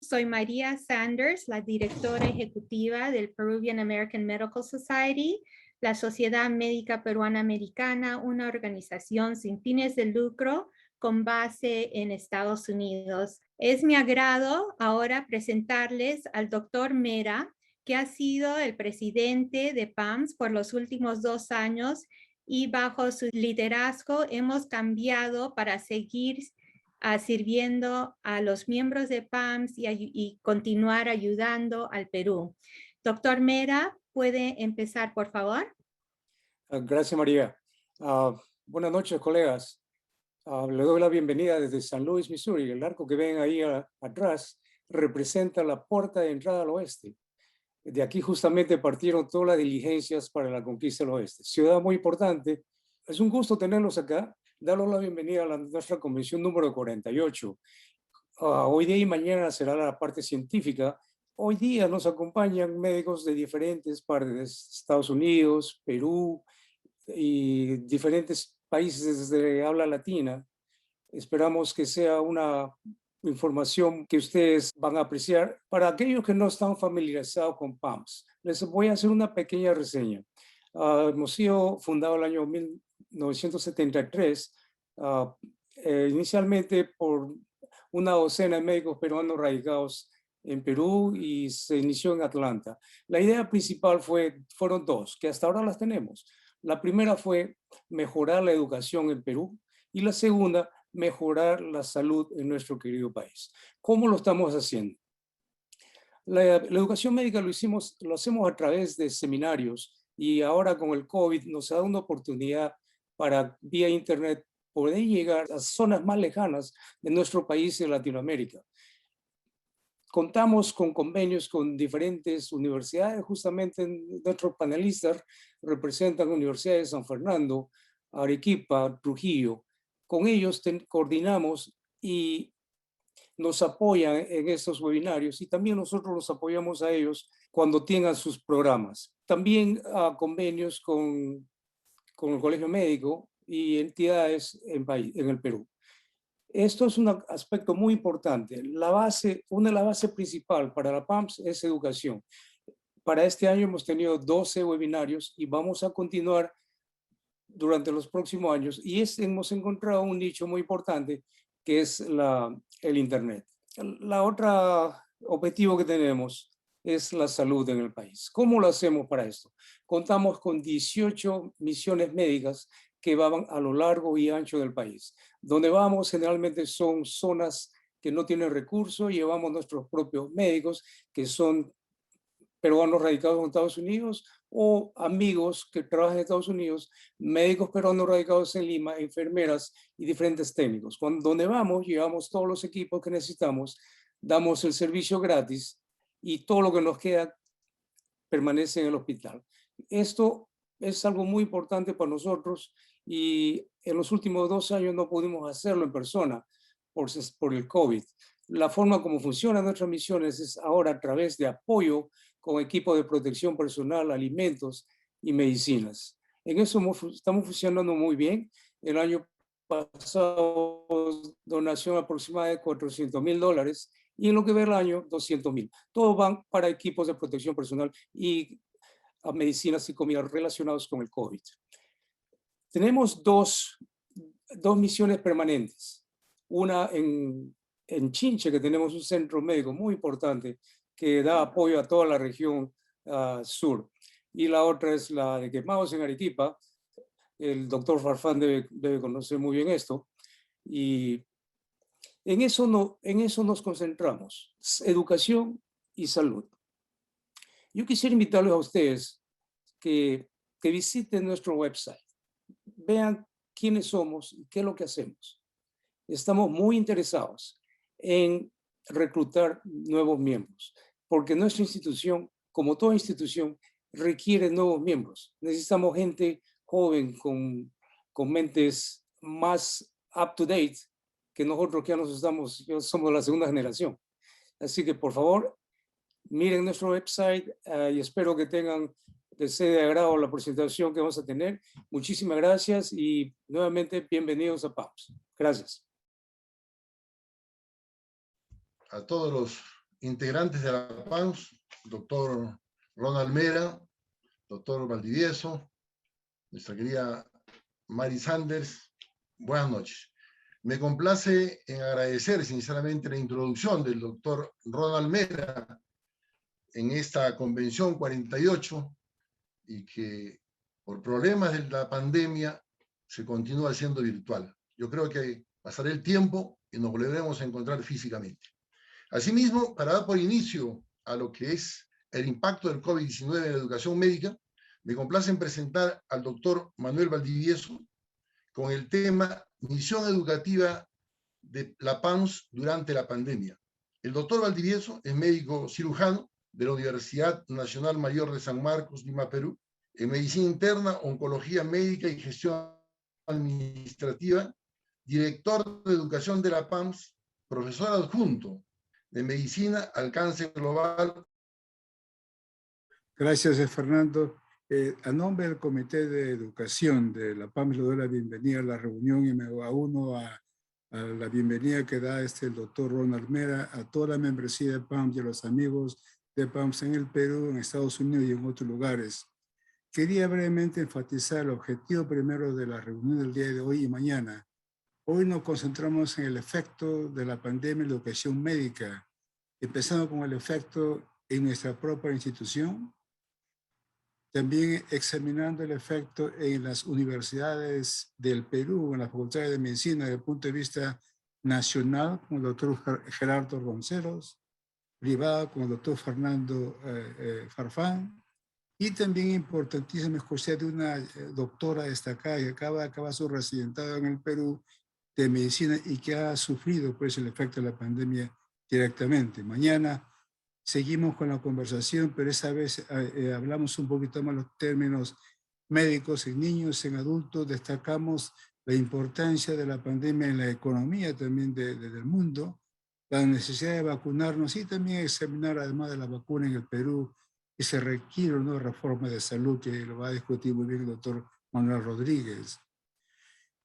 Soy María Sanders, la directora ejecutiva del Peruvian American Medical Society, la Sociedad Médica Peruana Americana, una organización sin fines de lucro con base en Estados Unidos. Es mi agrado ahora presentarles al doctor Mera, que ha sido el presidente de PAMS por los últimos 2 años y bajo su liderazgo hemos cambiado para seguir sirviendo a los miembros de PAMS y continuar ayudando al Perú. Doctor Mera, ¿puede empezar, por favor? Gracias, María. Buenas noches, colegas. Le doy la bienvenida desde San Luis, Missouri. El arco que ven ahí atrás representa la puerta de entrada al oeste. De aquí justamente partieron todas las diligencias para la conquista del oeste. Ciudad muy importante. Es un gusto tenerlos acá. Darles la bienvenida a nuestra convención número 48. Hoy día y mañana será la parte científica. Hoy día nos acompañan médicos de diferentes partes de Estados Unidos, Perú y diferentes países de habla latina. Esperamos que sea una información que ustedes van a apreciar. Para aquellos que no están familiarizados con PAMS, les voy a hacer una pequeña reseña. Hemos sido fundados el año 1973, inicialmente por una docena de médicos peruanos radicados en Perú y se inició en Atlanta. La idea principal fueron 2, que hasta ahora las tenemos. La primera fue mejorar la educación en Perú y la segunda, mejorar la salud en nuestro querido país. ¿Cómo lo estamos haciendo? La educación médica lo hacemos a través de seminarios y ahora con el COVID nos ha dado una oportunidad para vía internet poder llegar a zonas más lejanas de nuestro país y de Latinoamérica. Contamos con convenios con diferentes universidades, justamente nuestros panelistas representan Universidad de San Fernando, Arequipa, Trujillo. Con ellos coordinamos y nos apoyan en estos webinarios y también nosotros los apoyamos a ellos cuando tengan sus programas. También convenios con el Colegio Médico y entidades en el Perú. Esto es un aspecto muy importante. Una de las bases principales para la PAMS es educación. Para este año hemos tenido 12 webinarios y vamos a continuar durante los próximos años y hemos encontrado un nicho muy importante que es el Internet. La otra objetivo que tenemos es la salud en el país. ¿Cómo lo hacemos para esto? Contamos con 18 misiones médicas que van a lo largo y ancho del país. Donde vamos generalmente son zonas que no tienen recursos, llevamos nuestros propios médicos que son peruanos radicados en Estados Unidos o amigos que trabajan en Estados Unidos, médicos peruanos radicados en Lima, enfermeras y diferentes técnicos. Donde vamos, llevamos todos los equipos que necesitamos, damos el servicio gratis y todo lo que nos queda permanece en el hospital. Esto es algo muy importante para nosotros y en los últimos 2 años no pudimos hacerlo en persona por el COVID. La forma como funcionan nuestras misiones es ahora a través de apoyo con equipos de protección personal, alimentos y medicinas. En eso estamos funcionando muy bien. El año pasado, donación aproximada de $400,000 y en lo que va el año, 200,000. Todos van para equipos de protección personal y a medicinas y comida relacionados con el COVID. Tenemos dos misiones permanentes. Una en Chinche, que tenemos un centro médico muy importante que da apoyo a toda la región sur. Y la otra es la de Quemados en Arequipa. El doctor Farfán debe conocer muy bien esto. Y en eso nos concentramos, educación y salud. Yo quisiera invitarles a ustedes que visiten nuestro website, vean quiénes somos y qué es lo que hacemos. Estamos muy interesados en reclutar nuevos miembros, porque nuestra institución, como toda institución, requiere nuevos miembros. Necesitamos gente joven con mentes más up-to-date que nosotros que ya somos la segunda generación. Así que, por favor, miren nuestro website y espero que les sea de agrado la presentación que vamos a tener. Muchísimas gracias y nuevamente bienvenidos a PAMS. Gracias. A todos los integrantes de la PAMS, doctor Ronald Mera, doctor Valdivieso, nuestra querida Mari Sanders, buenas noches. Me complace en agradecer sinceramente la introducción del doctor Ronald Mera en esta convención 48 y que por problemas de la pandemia se continúa haciendo virtual. Yo creo que pasará el tiempo y nos volveremos a encontrar físicamente. Asimismo, para dar por inicio a lo que es el impacto del COVID-19 en la educación médica, me complace en presentar al doctor Manuel Valdivieso con el tema Misión Educativa de la PAMS durante la pandemia. El doctor Valdivieso es médico cirujano de la Universidad Nacional Mayor de San Marcos, Lima, Perú, en medicina interna, oncología médica y gestión administrativa, director de educación de la PAMS, profesor adjunto de medicina al cáncer global. Gracias, Fernando. A nombre del Comité de Educación de la PAMS, le doy la bienvenida a la reunión y me uno a la bienvenida que da el doctor Ronald Mera, a toda la membresía de PAMS y a los amigos de PAMS en el Perú, en Estados Unidos y en otros lugares. Quería brevemente enfatizar el objetivo primero de la reunión del día de hoy y mañana. Hoy nos concentramos en el efecto de la pandemia en la educación médica, empezando con el efecto en nuestra propia institución, también examinando el efecto en las universidades del Perú, en las facultades de medicina desde el punto de vista nacional, con el doctor Gerardo Ronceros, privada con el doctor Fernando Farfán, y también importantísimo escuchar de una doctora destacada que acaba de acabar su residentado en el Perú de medicina y que ha sufrido pues el efecto de la pandemia directamente. Mañana seguimos con la conversación, pero esta vez hablamos un poquito más los términos médicos en niños, en adultos, destacamos la importancia de la pandemia en la economía también del mundo, la necesidad de vacunarnos y también examinar además de la vacuna en el Perú que se requiere una reforma de salud que lo va a discutir muy bien el doctor Manuel Rodríguez.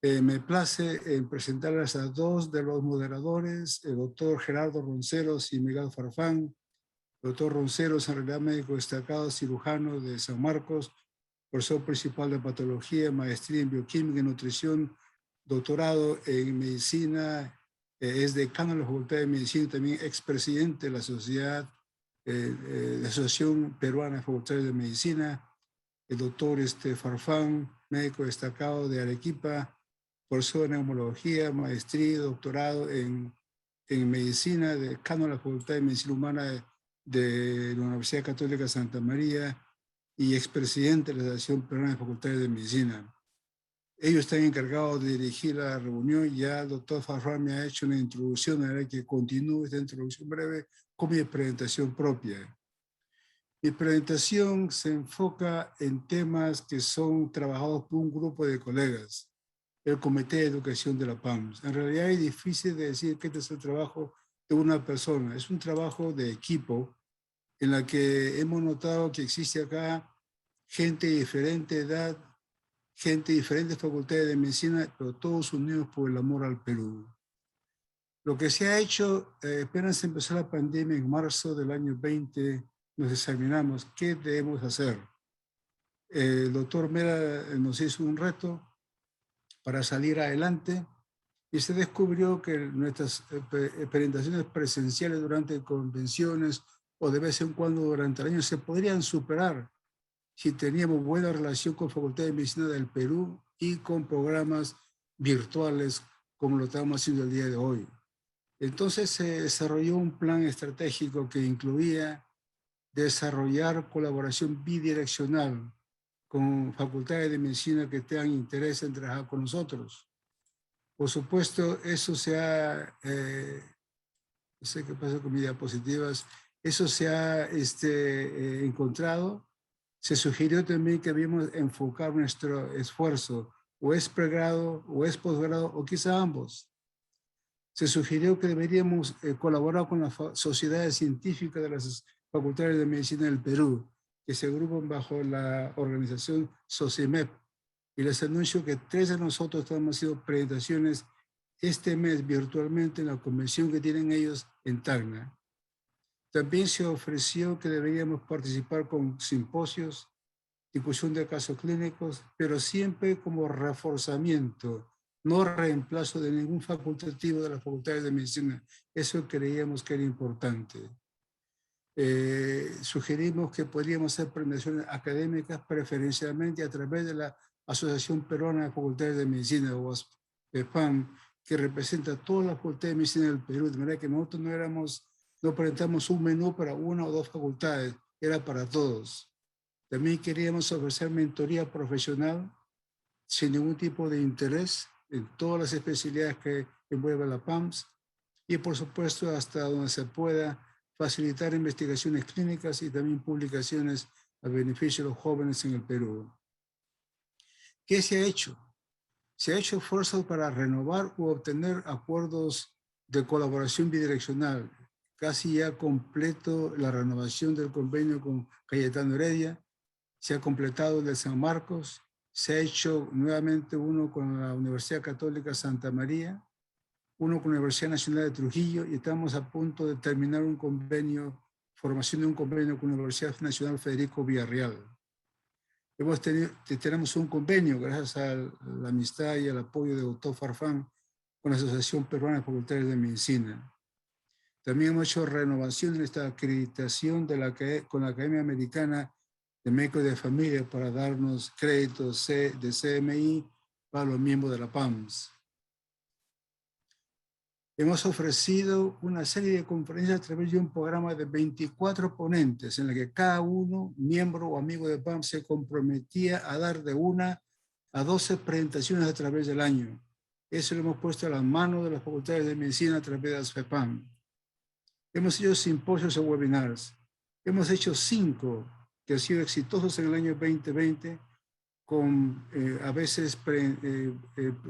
Me place en presentarles a dos de los moderadores, el doctor Gerardo Ronceros y Miguel Farfán. Doctor Ronceros, en realidad médico destacado, cirujano de San Marcos, profesor principal de patología, maestría en bioquímica y nutrición, doctorado en medicina, es decano de la Facultad de Medicina y también expresidente de la Sociedad, de la Asociación Peruana de Facultades de Medicina. El doctor Farfán, médico destacado de Arequipa, profesor en neumología, maestría y doctorado en medicina, decano de la Facultad de Medicina Humana de la Universidad Católica de Santa María y expresidente de la Asociación Peruana de Facultades de Medicina. Ellos están encargados de dirigir la reunión. Ya el doctor Farfán me ha hecho una introducción, a que continúe esta introducción breve con mi presentación propia. Mi presentación se enfoca en temas que son trabajados por un grupo de colegas, el Comité de Educación de la PAMS. En realidad es difícil de decir que este es el trabajo de una persona, es un trabajo de equipo en la que hemos notado que existe acá gente de diferente edad, gente de diferentes facultades de medicina, pero todos unidos por el amor al Perú. Lo que se ha hecho, apenas empezó la pandemia en marzo del año 20, nos examinamos qué debemos hacer. El doctor Mera nos hizo un reto para salir adelante y se descubrió que nuestras presentaciones presenciales durante convenciones o de vez en cuando durante el año se podrían superar si teníamos buena relación con Facultad de Medicina del Perú y con programas virtuales como lo estamos haciendo el día de hoy. Entonces se desarrolló un plan estratégico que incluía desarrollar colaboración bidireccional con facultades de medicina que tengan interés en trabajar con nosotros. Por supuesto, eso se ha, no sé qué pasa con mis diapositivas, eso se ha encontrado. Se sugirió también que debíamos enfocar nuestro esfuerzo, o es pregrado, o es posgrado, o quizá ambos. Se sugirió que deberíamos colaborar con las sociedades científicas de las facultades de medicina del Perú, que se agrupan bajo la organización SOCIMEP. Y les anuncio que 3 de nosotros estamos haciendo presentaciones este mes virtualmente en la convención que tienen ellos en Tacna. También se ofreció que deberíamos participar con simposios, discusión de casos clínicos, pero siempre como reforzamiento, no reemplazo de ningún facultativo de las facultades de medicina. Eso creíamos que era importante. Sugerimos que podríamos hacer premiaciones académicas preferencialmente a través de la Asociación Peruana de Facultades de Medicina, o ASPEFAM, que representa todas las facultades de medicina del Perú, de manera que nosotros no presentamos un menú para una o dos facultades, era para todos. También queríamos ofrecer mentoría profesional sin ningún tipo de interés en todas las especialidades que envuelve la PAMS y, por supuesto, hasta donde se pueda, facilitar investigaciones clínicas y también publicaciones a beneficio de los jóvenes en el Perú. ¿Qué se ha hecho? Se ha hecho esfuerzos para renovar u obtener acuerdos de colaboración bidireccional. Casi ya completo la renovación del convenio con Cayetano Heredia. Se ha completado el de San Marcos. Se ha hecho nuevamente uno con la Universidad Católica Santa María, uno con la Universidad Nacional de Trujillo, y estamos a punto de terminar un convenio, formación de un convenio con la Universidad Nacional Federico Villarreal. Tenemos un convenio, gracias a la amistad y al apoyo de Otto Farfán, con la Asociación Peruana de Facultades de Medicina. También hemos hecho renovación en esta acreditación con la Academia Americana de Médicos de Familia para darnos créditos de CMI para los miembros de la PAMS. Hemos ofrecido una serie de conferencias a través de un programa de 24 ponentes en la que cada uno, miembro o amigo de PAMS, se comprometía a dar de 1 a 12 presentaciones a través del año. Eso lo hemos puesto a la mano de las facultades de medicina a través de ASFEPAM. Hemos hecho simposios o webinars. Hemos hecho 5 que han sido exitosos en el año 2020 con a veces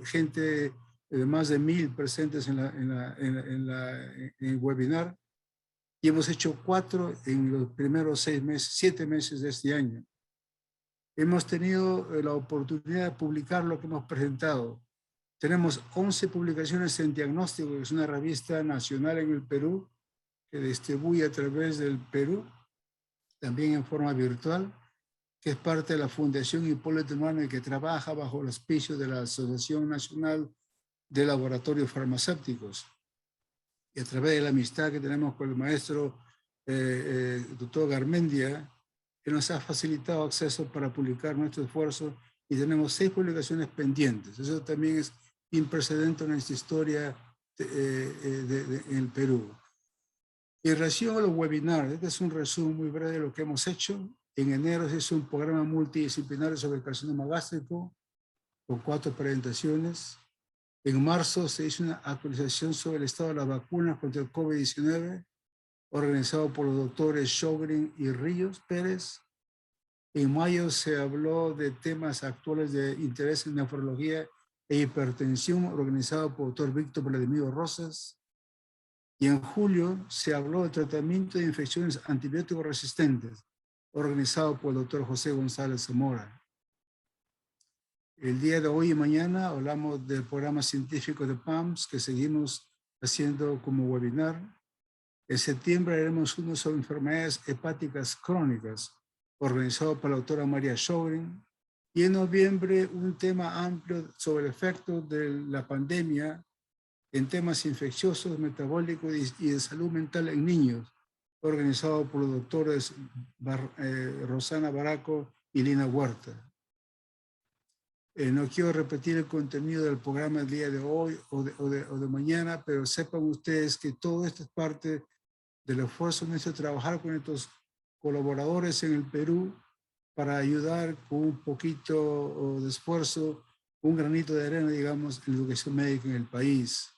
gente de más de 1000 presentes en el webinar, y hemos hecho 4 en los primeros 7 meses de este año. Hemos tenido la oportunidad de publicar lo que hemos presentado. Tenemos 11 publicaciones en Diagnóstico, que es una revista nacional en el Perú, que distribuye a través del Perú, también en forma virtual, que es parte de la Fundación Hipólito Unanue y que trabaja bajo el auspicio de la Asociación Nacional de Laboratorios Farmacéuticos. Y a través de la amistad que tenemos con el maestro doctor Garmendia, que nos ha facilitado acceso para publicar nuestro esfuerzo, y tenemos 6 publicaciones pendientes. Eso también es imprecedente en nuestra historia en el Perú. En relación a los webinars, este es un resumen muy breve de lo que hemos hecho. En enero se hizo un programa multidisciplinario sobre el carcinoma gástrico con 4 presentaciones. En marzo se hizo una actualización sobre el estado de las vacunas contra el COVID-19, organizado por los doctores Shogren y Ríos Pérez. En mayo se habló de temas actuales de interés en nefrología e hipertensión, organizado por el doctor Víctor Vladimiro Rosas. Y en julio se habló del tratamiento de infecciones antibióticos resistentes, organizado por el doctor José González Zamora. El día de hoy y mañana hablamos del programa científico de PAMS que seguimos haciendo como webinar. En septiembre haremos uno sobre enfermedades hepáticas crónicas, organizado por la doctora María Shogren. Y en noviembre un tema amplio sobre el efecto de la pandemia en temas infecciosos, metabólicos y de salud mental en niños, organizado por los doctores Rosana Baraco y Lina Huerta. No quiero repetir el contenido del programa el día de hoy o de mañana, pero sepan ustedes que todo esto es parte del esfuerzo nuestro de trabajar con estos colaboradores en el Perú para ayudar con un poquito de esfuerzo, un granito de arena, digamos, en la educación médica en el país.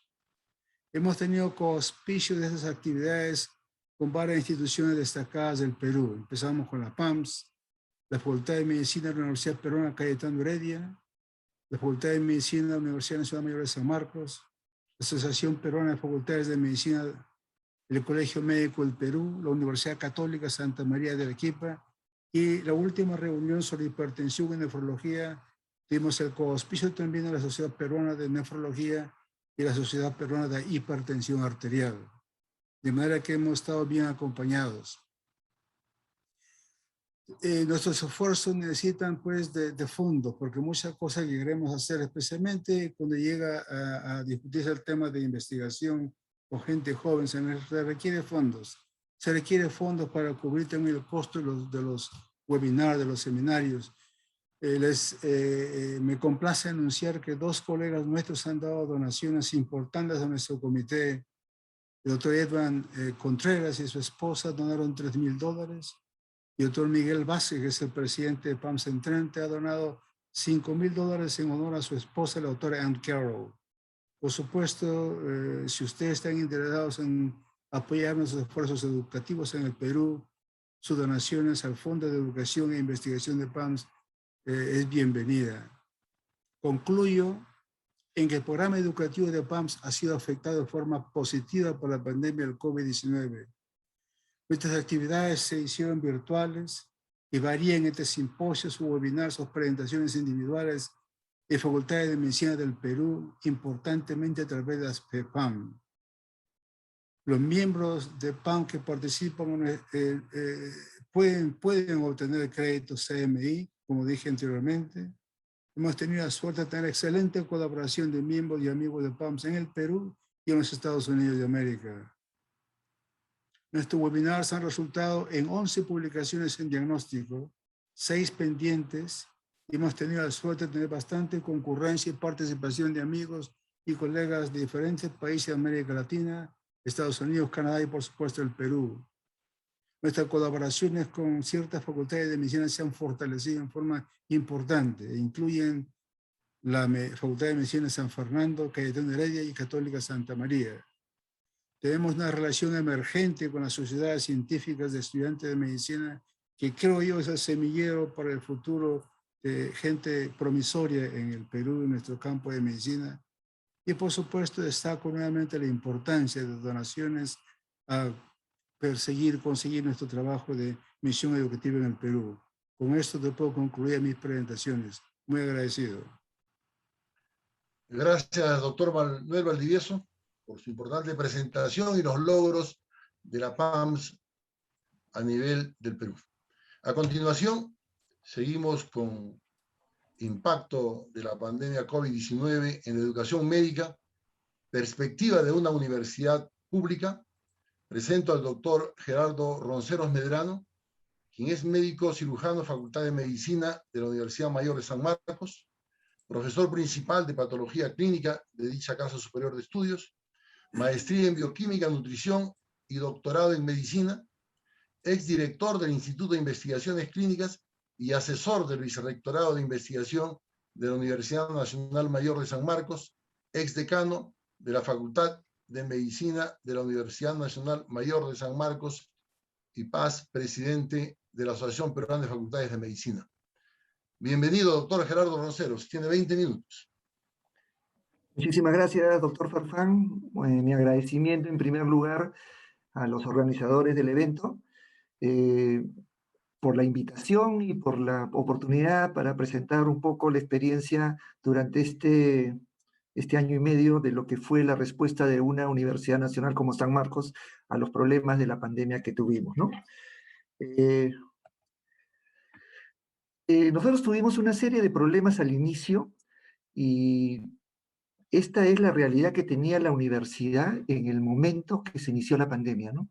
Hemos tenido coauspicio de esas actividades con varias instituciones destacadas del Perú. Empezamos con la PAMS, la Facultad de Medicina de la Universidad Peruana Cayetano Heredia, la Facultad de Medicina de la Universidad Nacional Mayor de San Marcos, la Asociación Peruana de Facultades de Medicina, el Colegio Médico del Perú, la Universidad Católica Santa María de Arequipa, y la última reunión sobre hipertensión y nefrología, tuvimos el coauspicio también de la Sociedad Peruana de Nefrología y la Sociedad Peruana de Hipertensión Arterial. de manera que hemos estado bien acompañados. Nuestros esfuerzos necesitan pues de fondos, porque muchas cosas que queremos hacer, especialmente cuando llega a discutirse el tema de investigación con gente joven, se requiere fondos. Se requiere fondos para cubrir también el costo de los webinars, de los seminarios. Me complace anunciar que 2 colegas nuestros han dado donaciones importantes a nuestro comité. El doctor Edwin Contreras y su esposa donaron $3,000. Y el doctor Miguel Vázquez, que es el presidente de PAMS Entrante, ha donado $5,000 en honor a su esposa, la doctora Ann Carroll. Por supuesto, si ustedes están interesados en apoyar nuestros esfuerzos educativos en el Perú, sus donaciones al Fondo de Educación e Investigación de PAMS es bienvenida. Concluyo en que el programa educativo de PAMS ha sido afectado de forma positiva por la pandemia del COVID-19. Nuestras actividades se hicieron virtuales y varían entre simposios, webinars o presentaciones individuales de facultades de medicina del Perú, importantemente a través de las PEPAM. Los miembros de PAM que participan pueden obtener créditos CMI, como dije anteriormente. Hemos tenido la suerte de tener excelente colaboración de miembros y amigos de PAMS en el Perú y en los Estados Unidos de América. Nuestros webinars han resultado en 11 publicaciones en diagnóstico, 6 pendientes, y hemos tenido la suerte de tener bastante concurrencia y participación de amigos y colegas de diferentes países de América Latina, Estados Unidos, Canadá y por supuesto el Perú. Nuestras colaboraciones con ciertas facultades de medicina se han fortalecido en forma importante e incluyen la Facultad de Medicina de San Fernando, Cayetano Heredia y Católica Santa María. Tenemos una relación emergente con las sociedades científicas de estudiantes de medicina que creo yo es el semillero para el futuro de gente promisoria en el Perú, en nuestro campo de medicina. Y por supuesto destaco nuevamente la importancia de donaciones a conseguir nuestro trabajo de misión educativa en el Perú. Con esto te puedo concluir mis presentaciones. Muy agradecido. Gracias, doctor Manuel Valdivieso, por su importante presentación y los logros de la PAMS a nivel del Perú. A continuación, seguimos con impacto de la pandemia COVID-19 en la educación médica, perspectiva de una universidad pública. Presento al doctor Gerardo Ronceros Medrano, quien es médico cirujano, Facultad de Medicina de la Universidad Mayor de San Marcos, profesor principal de Patología Clínica de dicha Casa Superior de Estudios, maestría en Bioquímica, Nutrición y doctorado en Medicina, exdirector del Instituto de Investigaciones Clínicas y asesor del Vicerrectorado de Investigación de la Universidad Nacional Mayor de San Marcos, exdecano de la Facultad de Medicina de la Universidad Nacional Mayor de San Marcos y Paz, presidente de la Asociación Peruana de Facultades de Medicina. Bienvenido, doctor Gerardo Ronceros. Tiene 20 minutos. Muchísimas gracias, doctor Farfán. Mi agradecimiento en primer lugar a los organizadores del evento por la invitación y por la oportunidad para presentar un poco la experiencia durante este año y medio de lo que fue la respuesta de una universidad nacional como San Marcos a los problemas de la pandemia que tuvimos, ¿no? Nosotros tuvimos una serie de problemas al inicio y esta es la realidad que tenía la universidad en el momento que se inició la pandemia, ¿no?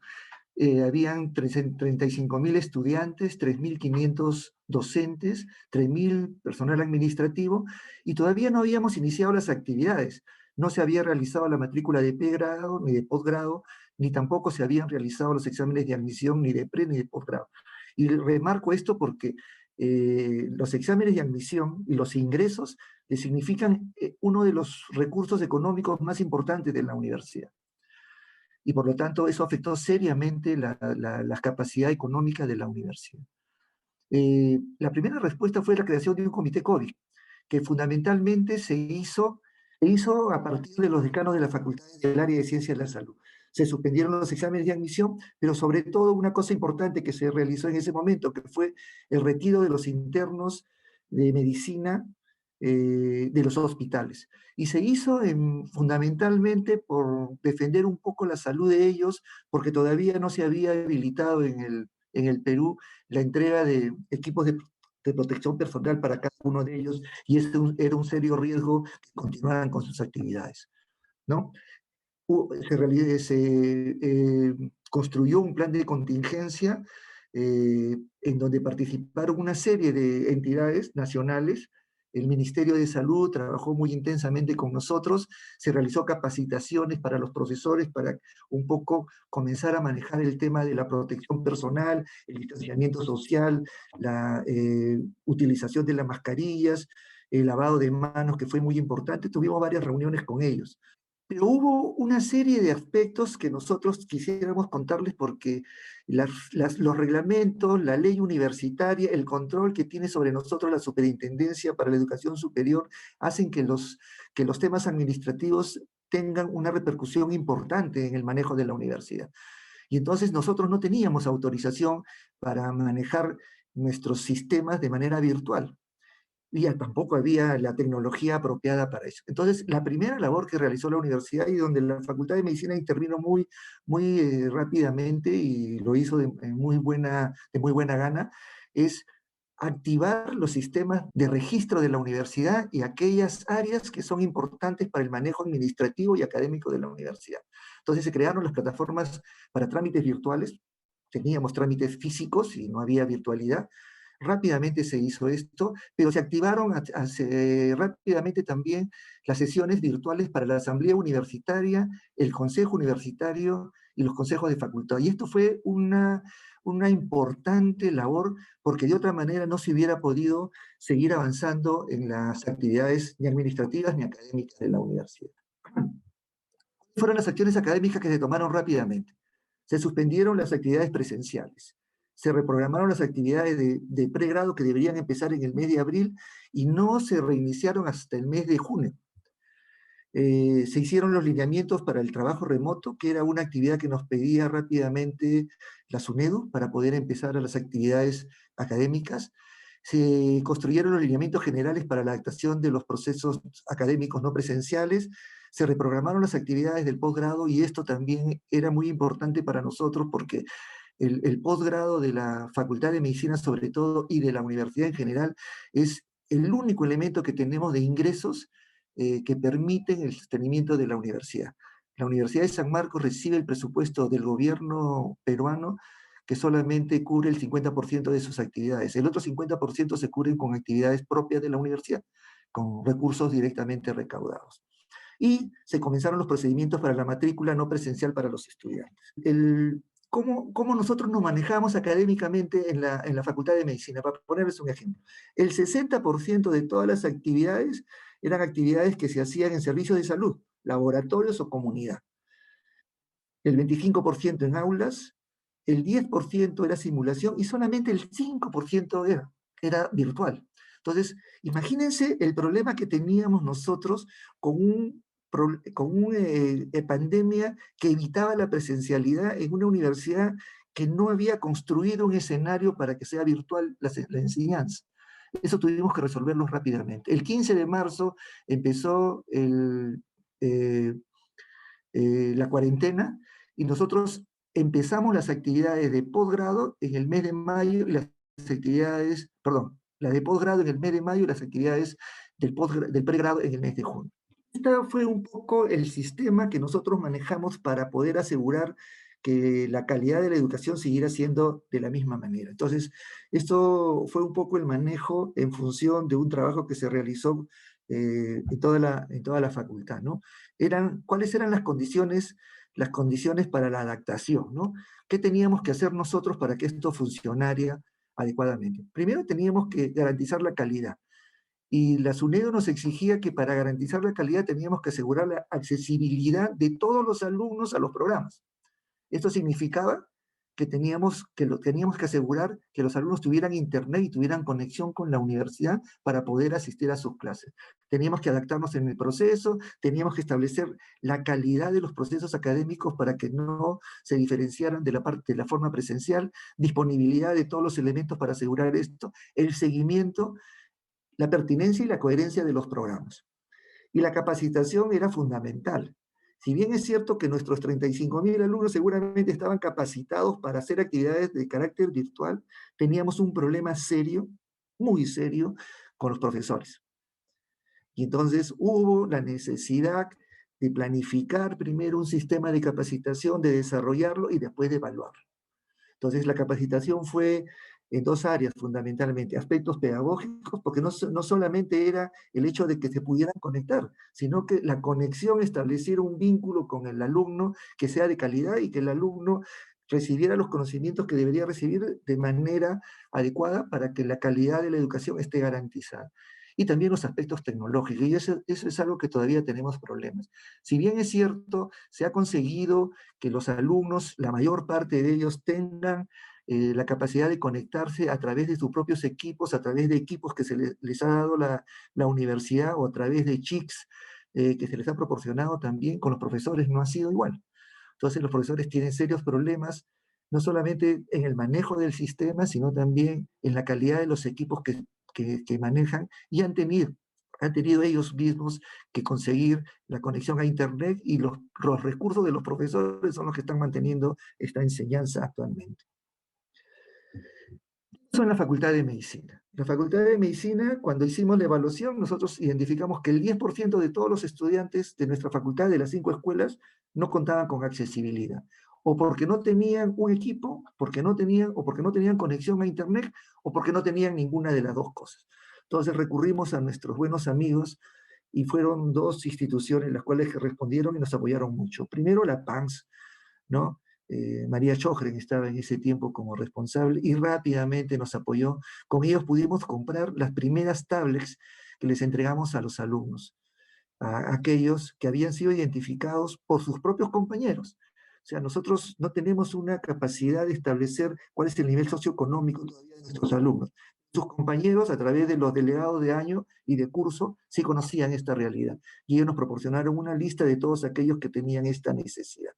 Habían 35.000 estudiantes, 3.500 docentes, 3.000 personal administrativo, y todavía no habíamos iniciado las actividades. No se había realizado la matrícula de pregrado, ni de posgrado, ni tampoco se habían realizado los exámenes de admisión, ni de pre, ni de posgrado. Y remarco esto porque los exámenes de admisión y los ingresos significan uno de los recursos económicos más importantes de la universidad. Y por lo tanto eso afectó seriamente la capacidad económica de la universidad. La primera respuesta fue la creación de un comité COVID, que fundamentalmente se hizo a partir de los decanos de la Facultad del Área de Ciencias de la Salud. Se suspendieron los exámenes de admisión, pero sobre todo una cosa importante que se realizó en ese momento, que fue el retiro de los internos de medicina de los hospitales. Y se hizo fundamentalmente por defender un poco la salud de ellos, porque todavía no se había habilitado en el Perú la entrega de equipos de protección personal para cada uno de ellos, y era un serio riesgo que continuaran con sus actividades, ¿no? Se construyó un plan de contingencia en donde participaron una serie de entidades nacionales. El Ministerio de Salud trabajó muy intensamente con nosotros, se realizó capacitaciones para los profesores para un poco comenzar a manejar el tema de la protección personal, el distanciamiento social, la utilización de las mascarillas, el lavado de manos, que fue muy importante. Tuvimos varias reuniones con ellos. Pero hubo una serie de aspectos que nosotros quisiéramos contarles porque los reglamentos, la ley universitaria, el control que tiene sobre nosotros la Superintendencia para la Educación Superior, hacen que los temas administrativos tengan una repercusión importante en el manejo de la universidad. Y entonces nosotros no teníamos autorización para manejar nuestros sistemas de manera virtual. Y tampoco había la tecnología apropiada para eso. Entonces, la primera labor que realizó la universidad y donde la Facultad de Medicina intervino muy rápidamente y lo hizo de muy buena gana, es activar los sistemas de registro de la universidad y aquellas áreas que son importantes para el manejo administrativo y académico de la universidad. Entonces, se crearon las plataformas para trámites virtuales. Teníamos trámites físicos y no había virtualidad. Rápidamente se hizo esto, pero se activaron rápidamente también las sesiones virtuales para la asamblea universitaria, el consejo universitario y los consejos de facultad. Y esto fue una importante labor, porque de otra manera no se hubiera podido seguir avanzando en las actividades ni administrativas ni académicas de la universidad. Fueron las acciones académicas que se tomaron rápidamente. Se suspendieron las actividades presenciales. Se reprogramaron las actividades de pregrado que deberían empezar en el mes de abril y no se reiniciaron hasta el mes de junio. Se hicieron los lineamientos para el trabajo remoto, que era una actividad que nos pedía rápidamente la SUNEDU para poder empezar a las actividades académicas. Se construyeron los lineamientos generales para la adaptación de los procesos académicos no presenciales. Se reprogramaron las actividades del posgrado y esto también era muy importante para nosotros porque el posgrado de la Facultad de Medicina sobre todo y de la universidad en general es el único elemento que tenemos de ingresos que permiten el sostenimiento de la universidad. La Universidad de San Marcos recibe el presupuesto del gobierno peruano que solamente cubre el 50% de sus actividades. El otro 50% se cubren con actividades propias de la universidad, con recursos directamente recaudados. Y se comenzaron los procedimientos para la matrícula no presencial para los estudiantes. ¿Cómo nosotros nos manejamos académicamente en la Facultad de Medicina? Para ponerles un ejemplo. El 60% de todas las actividades eran actividades que se hacían en servicios de salud, laboratorios o comunidad. El 25% en aulas, el 10% era simulación y solamente el 5% era virtual. Entonces, imagínense el problema que teníamos nosotros con una pandemia que evitaba la presencialidad en una universidad que no había construido un escenario para que sea virtual la enseñanza. Eso tuvimos que resolverlo rápidamente. El 15 de marzo empezó la cuarentena y nosotros empezamos las actividades de posgrado en el mes de mayo y las actividades, perdón, la de posgrado en el mes de mayo y las actividades del pregrado en el mes de junio. Este fue un poco el sistema que nosotros manejamos para poder asegurar que la calidad de la educación siguiera siendo de la misma manera. Entonces, esto fue un poco el manejo en función de un trabajo que se realizó en toda la facultad, ¿no? ¿Cuáles eran las condiciones para la adaptación, ¿no? ¿Qué teníamos que hacer nosotros para que esto funcionara adecuadamente? Primero teníamos que garantizar la calidad. Y la SUNEDU nos exigía que para garantizar la calidad teníamos que asegurar la accesibilidad de todos los alumnos a los programas. Esto significaba que teníamos que asegurar que los alumnos tuvieran internet y tuvieran conexión con la universidad para poder asistir a sus clases. Teníamos que adaptarnos en el proceso, teníamos que establecer la calidad de los procesos académicos para que no se diferenciaran de la forma presencial, disponibilidad de todos los elementos para asegurar esto, el seguimiento la pertinencia y la coherencia de los programas. Y la capacitación era fundamental. Si bien es cierto que nuestros 35.000 alumnos seguramente estaban capacitados para hacer actividades de carácter virtual, teníamos un problema serio, muy serio, con los profesores. Y entonces hubo la necesidad de planificar primero un sistema de capacitación, de desarrollarlo y después de evaluarlo. Entonces la capacitación fue en dos áreas fundamentalmente, aspectos pedagógicos, porque no solamente era el hecho de que se pudieran conectar, sino que la conexión estableciera un vínculo con el alumno que sea de calidad y que el alumno recibiera los conocimientos que debería recibir de manera adecuada para que la calidad de la educación esté garantizada. Y también los aspectos tecnológicos, y eso es algo que todavía tenemos problemas. Si bien es cierto, se ha conseguido que los alumnos, la mayor parte de ellos, tengan la capacidad de conectarse a través de sus propios equipos, a través de equipos que les ha dado la universidad o a través de chics que se les ha proporcionado también, con los profesores no ha sido igual. Entonces los profesores tienen serios problemas, no solamente en el manejo del sistema, sino también en la calidad de los equipos que manejan, y han tenido ellos mismos que conseguir la conexión a Internet, y los recursos de los profesores son los que están manteniendo esta enseñanza actualmente. Eso en la Facultad de Medicina. La Facultad de Medicina, cuando hicimos la evaluación, nosotros identificamos que el 10% de todos los estudiantes de nuestra facultad, de las 5 escuelas, no contaban con accesibilidad. O porque no tenían un equipo, o porque no tenían conexión a Internet, o porque no tenían ninguna de las dos cosas. Entonces recurrimos a nuestros buenos amigos, y fueron 2 instituciones las cuales respondieron y nos apoyaron mucho. Primero la PANS, ¿no? María Chojren estaba en ese tiempo como responsable y rápidamente nos apoyó. Con ellos pudimos comprar las primeras tablets que les entregamos a los alumnos, a aquellos que habían sido identificados por sus propios compañeros. O sea, nosotros no tenemos una capacidad de establecer cuál es el nivel socioeconómico todavía de nuestros alumnos. Sus compañeros, a través de los delegados de año y de curso, sí conocían esta realidad. Y ellos nos proporcionaron una lista de todos aquellos que tenían esta necesidad.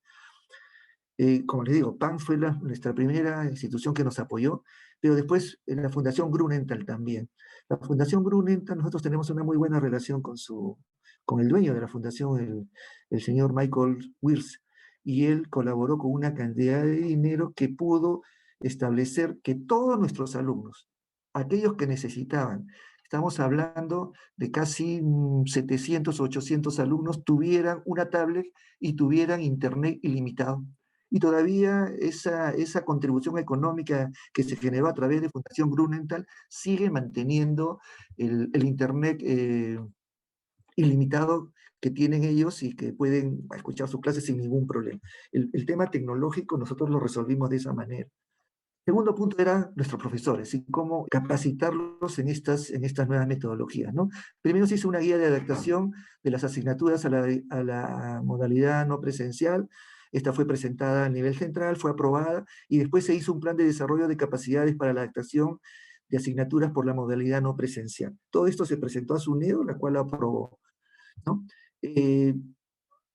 Como les digo, PAN fue nuestra primera institución que nos apoyó, pero después la Fundación Grunenthal también. La Fundación Grunenthal, nosotros tenemos una muy buena relación con el dueño de la fundación, el señor Michael Wirtz, y él colaboró con una cantidad de dinero que pudo establecer que todos nuestros alumnos, aquellos que necesitaban, estamos hablando de casi 700 o 800 alumnos, tuvieran una tablet y tuvieran internet ilimitado. Y todavía esa contribución económica que se generó a través de Fundación Grunenthal sigue manteniendo el Internet ilimitado que tienen ellos y que pueden escuchar sus clases sin ningún problema. El tema tecnológico nosotros lo resolvimos de esa manera. Segundo punto era nuestros profesores y cómo capacitarlos en estas nuevas metodologías, ¿no? Primero se hizo una guía de adaptación de las asignaturas a la modalidad no presencial. Esta fue presentada a nivel central, fue aprobada, y después se hizo un plan de desarrollo de capacidades para la adaptación de asignaturas por la modalidad no presencial. Todo esto se presentó a SUNEDO, la cual lo aprobó, ¿no?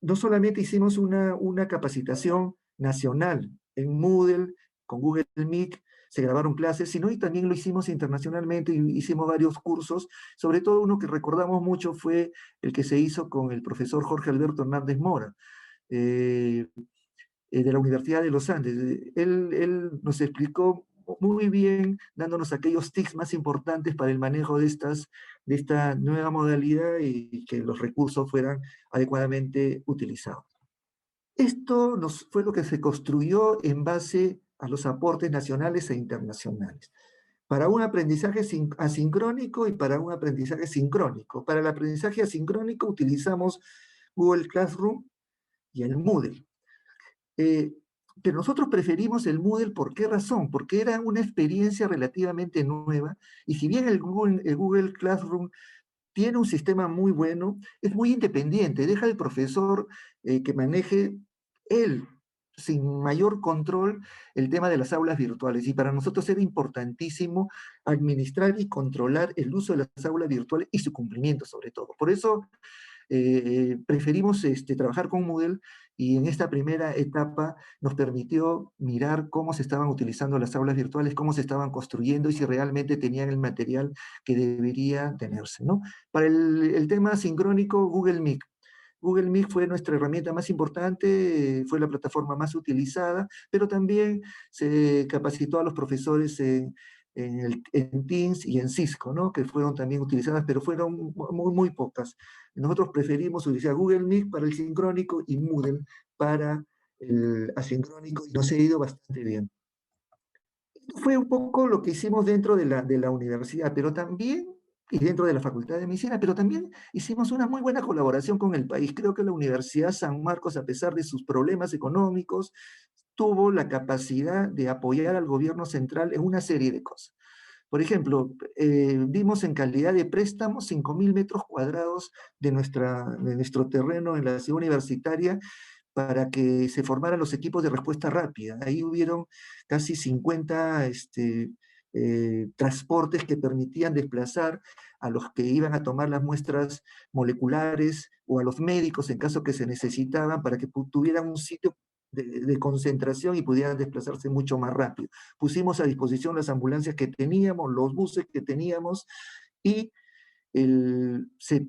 No solamente hicimos una capacitación nacional en Moodle, con Google Meet, se grabaron clases, sino y también lo hicimos internacionalmente, y hicimos varios cursos. Sobre todo uno que recordamos mucho fue el que se hizo con el profesor Jorge Alberto Hernández Mora, de la Universidad de los Andes. Él nos explicó muy bien, dándonos aquellos tips más importantes para el manejo de esta nueva modalidad y que los recursos fueran adecuadamente utilizados. Esto fue lo que se construyó en base a los aportes nacionales e internacionales, para un aprendizaje asincrónico y para un aprendizaje sincrónico. Para el aprendizaje asincrónico utilizamos Google Classroom y el Moodle. Pero nosotros preferimos el Moodle. ¿Por qué razón? Porque era una experiencia relativamente nueva, y si bien el Google Classroom tiene un sistema muy bueno, es muy independiente, deja al profesor que maneje él, sin mayor control, el tema de las aulas virtuales. Y para nosotros era importantísimo administrar y controlar el uso de las aulas virtuales y su cumplimiento sobre todo. Por eso preferimos trabajar con Moodle, y en esta primera etapa nos permitió mirar cómo se estaban utilizando las aulas virtuales, cómo se estaban construyendo y si realmente tenían el material que debería tenerse, ¿no? Para el tema sincrónico, Google Meet. Google Meet fue nuestra herramienta más importante, fue la plataforma más utilizada, pero también se capacitó a los profesores en Teams y en Cisco, ¿no? Que fueron también utilizadas, pero fueron muy pocas. Nosotros preferimos utilizar Google Meet para el sincrónico y Moodle para el asincrónico, y nos ha ido bastante bien. Esto fue un poco lo que hicimos dentro de la universidad, pero también, y dentro de la Facultad de Medicina, pero también hicimos una muy buena colaboración con el país. Creo que la Universidad San Marcos, a pesar de sus problemas económicos, tuvo la capacidad de apoyar al gobierno central en una serie de cosas. Por ejemplo, dimos en calidad de préstamos 5.000 metros cuadrados de nuestro terreno en la ciudad universitaria para que se formaran los equipos de respuesta rápida. Ahí hubieron casi 50 transportes que permitían desplazar a los que iban a tomar las muestras moleculares o a los médicos en caso que se necesitaban, para que tuvieran un sitio de concentración y pudieran desplazarse mucho más rápido. Pusimos a disposición las ambulancias que teníamos, los buses que teníamos, y se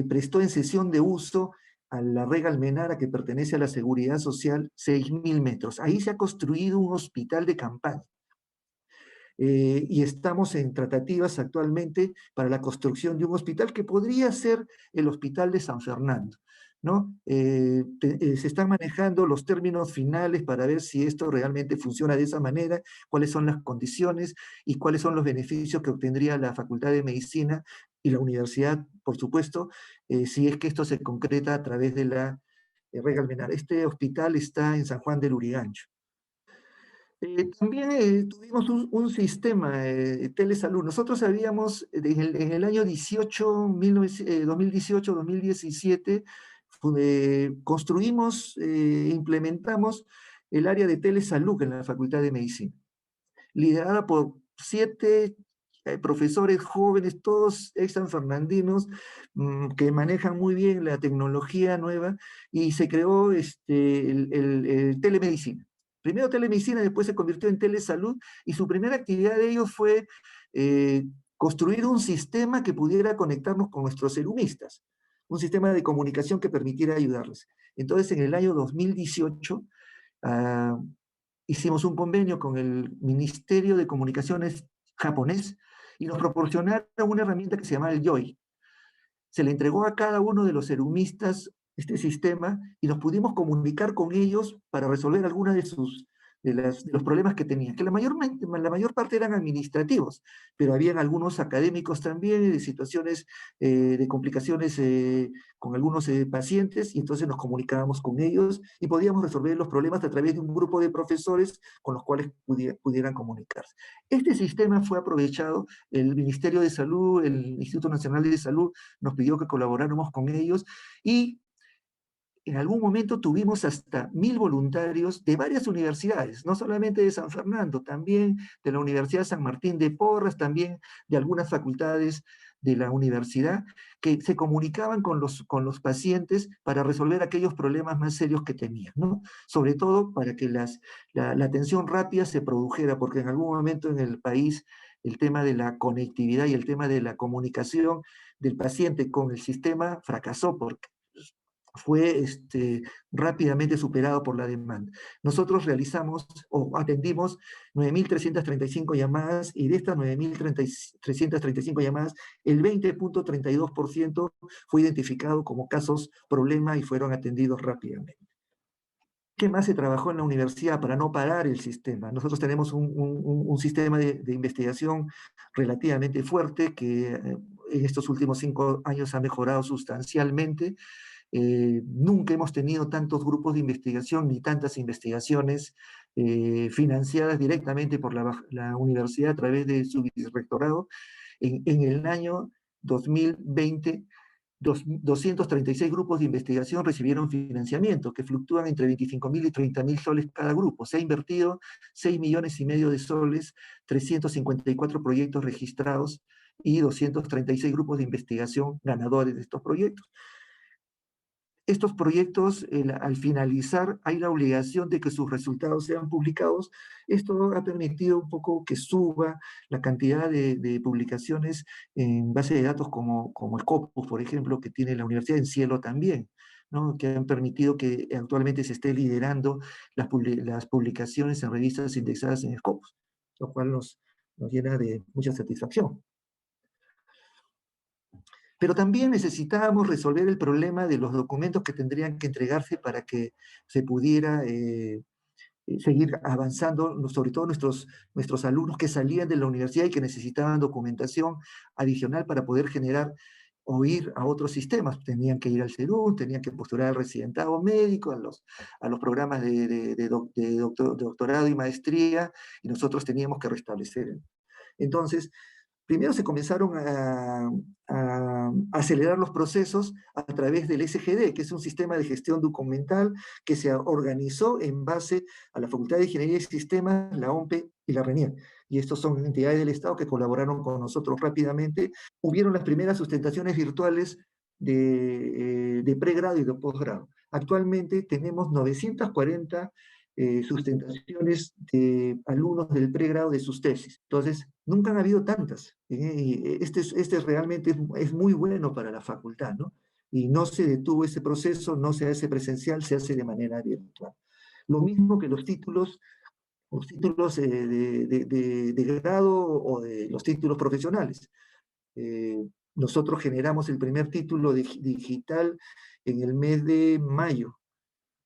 prestó en cesión de uso a la Rega Almenara, que pertenece a la Seguridad Social, 6.000 metros. Ahí se ha construido un hospital de campaña. Y estamos en tratativas actualmente para la construcción de un hospital que podría ser el Hospital de San Fernando, ¿no? Se están manejando los términos finales para ver si esto realmente funciona de esa manera, cuáles son las condiciones y cuáles son los beneficios que obtendría la Facultad de Medicina y la universidad, por supuesto, si es que esto se concreta a través de la Rega Almenara. Este hospital está en San Juan del Urigancho. También tuvimos un sistema telesalud. Nosotros habíamos, en el año 2018-2017, construimos, implementamos el área de telesalud en la Facultad de Medicina, liderada por 7 profesores jóvenes, todos ex-sanfernandinos, que manejan muy bien la tecnología nueva, y se creó el telemedicina. Primero telemedicina, después se convirtió en telesalud, y su primera actividad de ellos fue construir un sistema que pudiera conectarnos con nuestros serumistas, un sistema de comunicación que permitiera ayudarles. Entonces, en el año 2018, hicimos un convenio con el Ministerio de Comunicaciones japonés, y nos proporcionaron una herramienta que se llama el YOI. Se le entregó a cada uno de los serumistas este sistema, y nos pudimos comunicar con ellos para resolver algunas de los problemas que tenían, que la mayor parte eran administrativos, pero habían algunos académicos también, de situaciones de complicaciones con algunos pacientes, y entonces nos comunicábamos con ellos y podíamos resolver los problemas a través de un grupo de profesores con los cuales pudieran comunicarse. Este sistema fue aprovechado, el Ministerio de Salud, el Instituto Nacional de Salud nos pidió que colaboráramos con ellos, y en algún momento tuvimos hasta 1.000 voluntarios de varias universidades, no solamente de San Fernando, también de la Universidad San Martín de Porres, también de algunas facultades de la universidad, que se comunicaban con los pacientes para resolver aquellos problemas más serios que tenían, ¿no? Sobre todo para que la atención rápida se produjera, porque en algún momento en el país el tema de la conectividad y el tema de la comunicación del paciente con el sistema fracasó, porque fue rápidamente superado por la demanda. Nosotros realizamos o atendimos 9.335 llamadas, y de estas 9.335 llamadas, el 20.32% fue identificado como casos problema y fueron atendidos rápidamente. ¿Qué más se trabajó en la universidad para no parar el sistema? Nosotros tenemos un sistema de investigación relativamente fuerte que en estos últimos 5 años ha mejorado sustancialmente. Nunca hemos tenido tantos grupos de investigación ni tantas investigaciones financiadas directamente por la universidad a través de su vicerrectorado. En el año 2020, 236 grupos de investigación recibieron financiamiento, que fluctúan entre 25.000 y 30.000 soles cada grupo. Se ha invertido 6,5 millones de soles, 354 proyectos registrados y 236 grupos de investigación ganadores de estos proyectos. estos proyectos, al finalizar, hay la obligación de que sus resultados sean publicados. Esto ha permitido un poco que suba la cantidad de publicaciones en base de datos como Scopus, por ejemplo, que tiene la Universidad en Cielo también, ¿no? Que han permitido que actualmente se esté liderando las publicaciones en revistas indexadas en Scopus, lo cual nos llena de mucha satisfacción. Pero también necesitábamos resolver el problema de los documentos que tendrían que entregarse para que se pudiera seguir avanzando, sobre todo nuestros alumnos que salían de la universidad y que necesitaban documentación adicional para poder generar o ir a otros sistemas. Tenían que ir al CERUN, tenían que postular al residentado médico, a los programas de doctorado y maestría, y nosotros teníamos que restablecer. Entonces, primero se comenzaron a acelerar los procesos a través del SGD, que es un sistema de gestión documental que se organizó en base a la Facultad de Ingeniería y Sistemas, la OMPE y la RENIEC. Y estos son entidades del Estado que colaboraron con nosotros rápidamente. Hubieron las primeras sustentaciones virtuales de pregrado y de posgrado. Actualmente tenemos 940 sustentaciones de alumnos del pregrado de sus tesis. Entonces, nunca han habido tantas. Este realmente es muy bueno para la facultad, ¿no? Y no se detuvo ese proceso, no se hace presencial, se hace de manera virtual. Lo mismo que los títulos de grado o de los títulos profesionales. Nosotros generamos el primer título digital en el mes de mayo,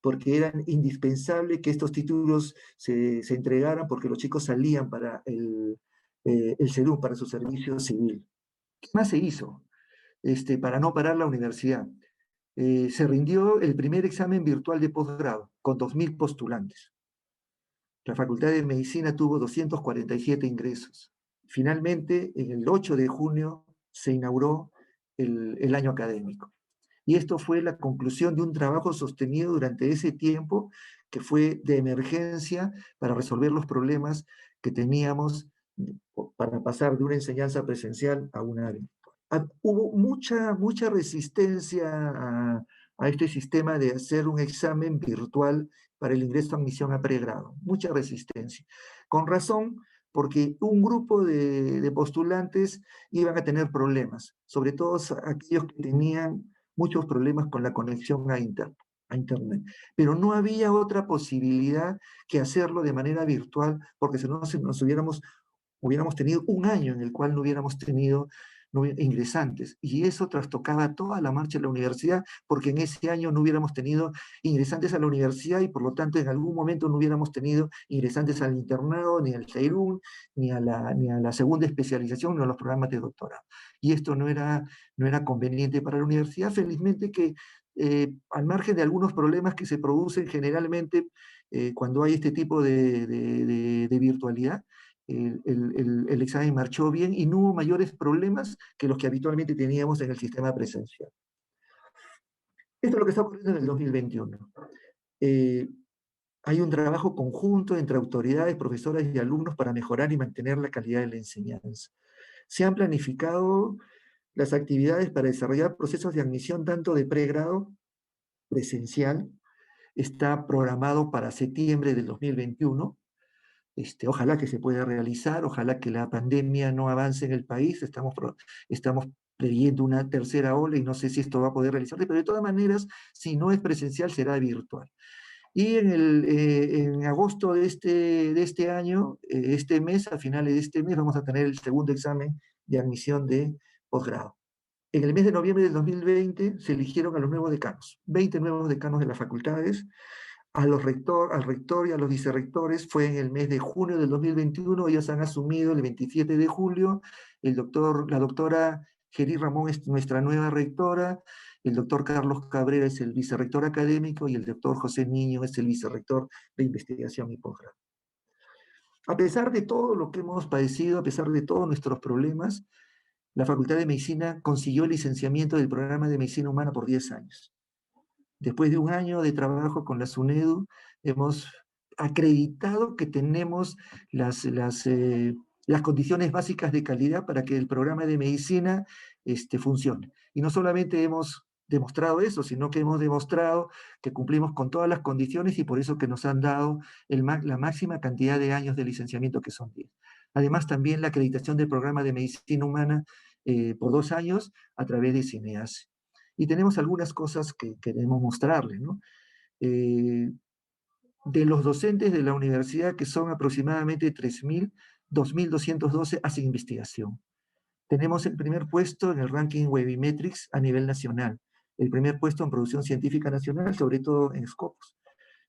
porque era indispensable que estos títulos se entregaran porque los chicos salían para el CERUM, para su servicio civil. ¿Qué más se hizo para no parar la universidad? Se rindió el primer examen virtual de posgrado con 2.000 postulantes. La Facultad de Medicina tuvo 247 ingresos. Finalmente, en el 8 de junio se inauguró el año académico. Y esto fue la conclusión de un trabajo sostenido durante ese tiempo que fue de emergencia para resolver los problemas que teníamos para pasar de una enseñanza presencial a una virtual. Hubo mucha resistencia a este sistema de hacer un examen virtual para el ingreso a admisión a pregrado. Mucha resistencia. Con razón, porque un grupo de postulantes iban a tener problemas, sobre todo aquellos que tenían muchos problemas con la conexión a Internet. Pero no había otra posibilidad que hacerlo de manera virtual, porque si no nos hubiéramos tenido un año en el cual no hubiéramos tenido ingresantes. Y eso trastocaba toda la marcha de la universidad, porque en ese año no hubiéramos tenido ingresantes a la universidad y por lo tanto en algún momento no hubiéramos tenido ingresantes al internado, ni al CERUN, ni a la segunda especialización, ni a los programas de doctorado. Y esto no era conveniente para la universidad. Felizmente que al margen de algunos problemas que se producen generalmente cuando hay este tipo de virtualidad, el examen marchó bien y no hubo mayores problemas que los que habitualmente teníamos en el sistema presencial. Esto es lo que está ocurriendo en el 2021. Hay un trabajo conjunto entre autoridades, profesoras y alumnos para mejorar y mantener la calidad de la enseñanza. Se han planificado las actividades para desarrollar procesos de admisión tanto de pregrado presencial. Está programado para septiembre del 2021. Ojalá que se pueda realizar, ojalá que la pandemia no avance en el país, estamos previendo una tercera ola y no sé si esto va a poder realizarse, pero de todas maneras, si no es presencial, será virtual. Y en agosto de este año, este mes, a finales de este mes, vamos a tener el segundo examen de admisión de posgrado. En el mes de noviembre del 2020 se eligieron a los nuevos decanos, 20 nuevos decanos de las facultades. Al rector y a los vicerrectores fue en el mes de junio del 2021, ellos han asumido el 27 de julio, la doctora Geri Ramón es nuestra nueva rectora, el doctor Carlos Cabrera es el vicerrector académico y el doctor José Niño es el vicerrector de investigación y posgrado. A pesar de todo lo que hemos padecido, a pesar de todos nuestros problemas, la Facultad de Medicina consiguió el licenciamiento del programa de Medicina Humana por 10 años. Después de un año de trabajo con la SUNEDU, hemos acreditado que tenemos las condiciones básicas de calidad para que el programa de medicina funcione. Y no solamente hemos demostrado eso, sino que hemos demostrado que cumplimos con todas las condiciones y por eso que nos han dado la máxima cantidad de años de licenciamiento, que son 10. Además, también la acreditación del programa de medicina humana por 2 años a través de CINEASE. Y tenemos algunas cosas que queremos mostrarles, ¿no? De los docentes de la universidad, que son aproximadamente 3.000, 2.212 hacen investigación. Tenemos el primer puesto en el ranking Webimetrics a nivel nacional, el primer puesto en producción científica nacional, sobre todo en Scopus.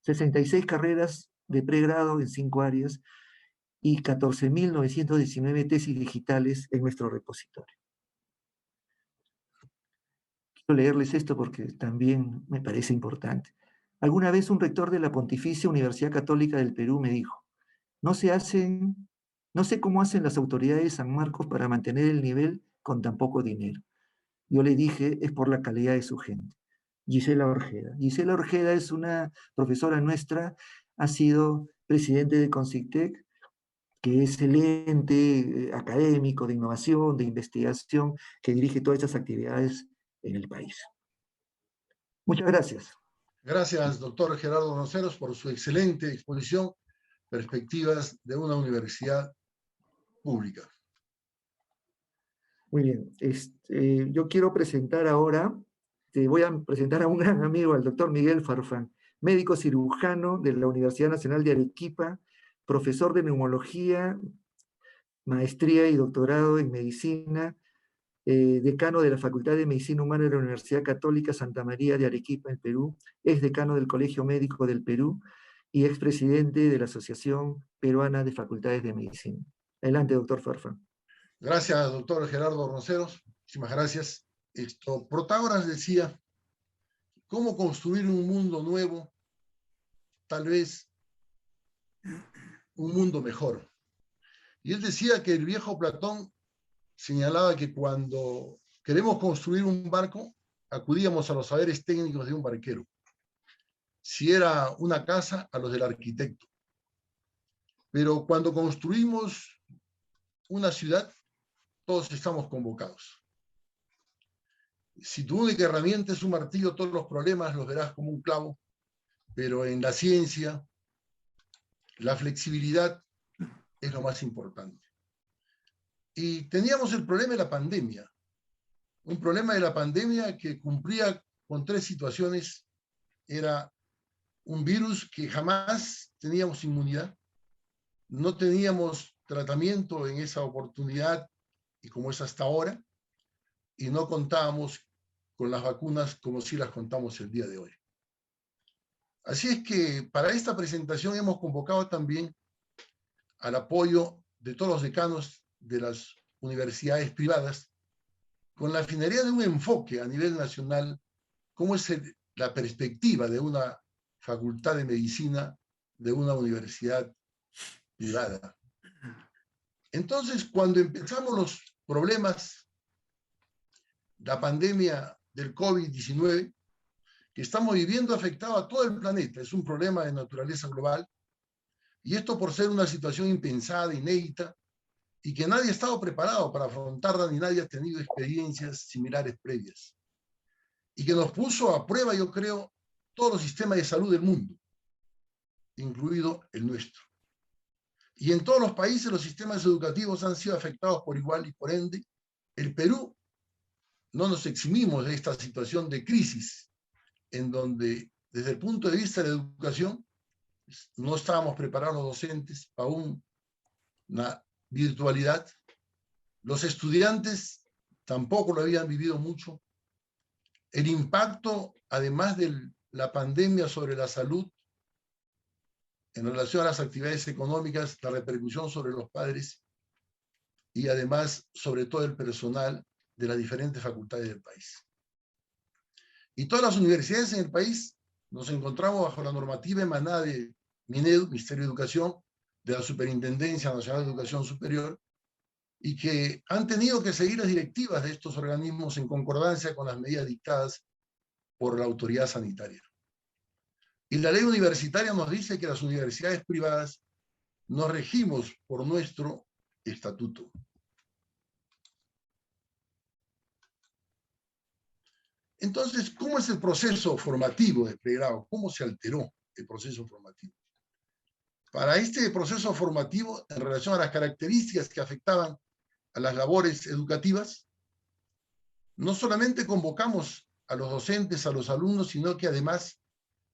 66 carreras de pregrado en 5 áreas y 14.919 tesis digitales en nuestro repositorio. Quiero leerles esto porque también me parece importante. Alguna vez un rector de la Pontificia Universidad Católica del Perú me dijo, no sé cómo hacen las autoridades de San Marcos para mantener el nivel con tan poco dinero. Yo le dije, es por la calidad de su gente. Gisela Orjeda. Gisela Orjeda es una profesora nuestra, ha sido presidente de CONCITEC, que es el ente académico de innovación, de investigación, que dirige todas estas actividades en el país. Muchas gracias. Gracias, doctor Gerardo Ronceros, por su excelente exposición, perspectivas de una universidad pública. Muy bien. Yo quiero presentar ahora, te voy a presentar a un gran amigo, al doctor Miguel Farfán, médico cirujano de la Universidad Nacional de Arequipa, profesor de neumología, maestría y doctorado en medicina, decano de la Facultad de Medicina Humana de la Universidad Católica Santa María de Arequipa, en Perú, ex decano del Colegio Médico del Perú y expresidente de la Asociación Peruana de Facultades de Medicina. Adelante, doctor Farfán. Gracias, doctor Gerardo Ronceros. Muchísimas gracias. Protágoras decía, ¿cómo construir un mundo nuevo? Tal vez un mundo mejor. Y él decía que el viejo Platón señalaba que cuando queremos construir un barco, acudíamos a los saberes técnicos de un barquero. Si era una casa, a los del arquitecto. Pero cuando construimos una ciudad, todos estamos convocados. Si tu única herramienta es un martillo, todos los problemas los verás como un clavo, pero en la ciencia, la flexibilidad es lo más importante. Y teníamos el problema de la pandemia, un problema de la pandemia que cumplía con 3 situaciones. Era un virus que jamás teníamos inmunidad, no teníamos tratamiento en esa oportunidad y como es hasta ahora, y no contábamos con las vacunas como si las contamos el día de hoy. Así es que para esta presentación hemos convocado también al apoyo de todos los decanos de las universidades privadas con la finalidad de un enfoque a nivel nacional, cómo es la perspectiva de una facultad de medicina de una universidad privada. Entonces, cuando empezamos los problemas, la pandemia del COVID-19, que estamos viviendo afectado a todo el planeta, es un problema de naturaleza global, y esto por ser una situación impensada, inédita, y que nadie ha estado preparado para afrontarla, ni nadie ha tenido experiencias similares previas, y que nos puso a prueba, yo creo, todos los sistemas de salud del mundo, incluido el nuestro. Y en todos los países los sistemas educativos han sido afectados por igual y por ende, el Perú no nos eximimos de esta situación de crisis, en donde desde el punto de vista de la educación no estábamos preparados los docentes para una virtualidad, los estudiantes tampoco lo habían vivido mucho, el impacto además de la pandemia sobre la salud en relación a las actividades económicas, la repercusión sobre los padres y además sobre todo el personal de las diferentes facultades del país. Y todas las universidades en el país nos encontramos bajo la normativa emanada de MINEDU, Ministerio de Educación, de la Superintendencia Nacional de Educación Superior, y que han tenido que seguir las directivas de estos organismos en concordancia con las medidas dictadas por la autoridad sanitaria. Y la ley universitaria nos dice que las universidades privadas nos regimos por nuestro estatuto. Entonces, ¿cómo es el proceso formativo de pregrado? ¿Cómo se alteró el proceso formativo? Para este proceso formativo, en relación a las características que afectaban a las labores educativas, no solamente convocamos a los docentes, a los alumnos, sino que además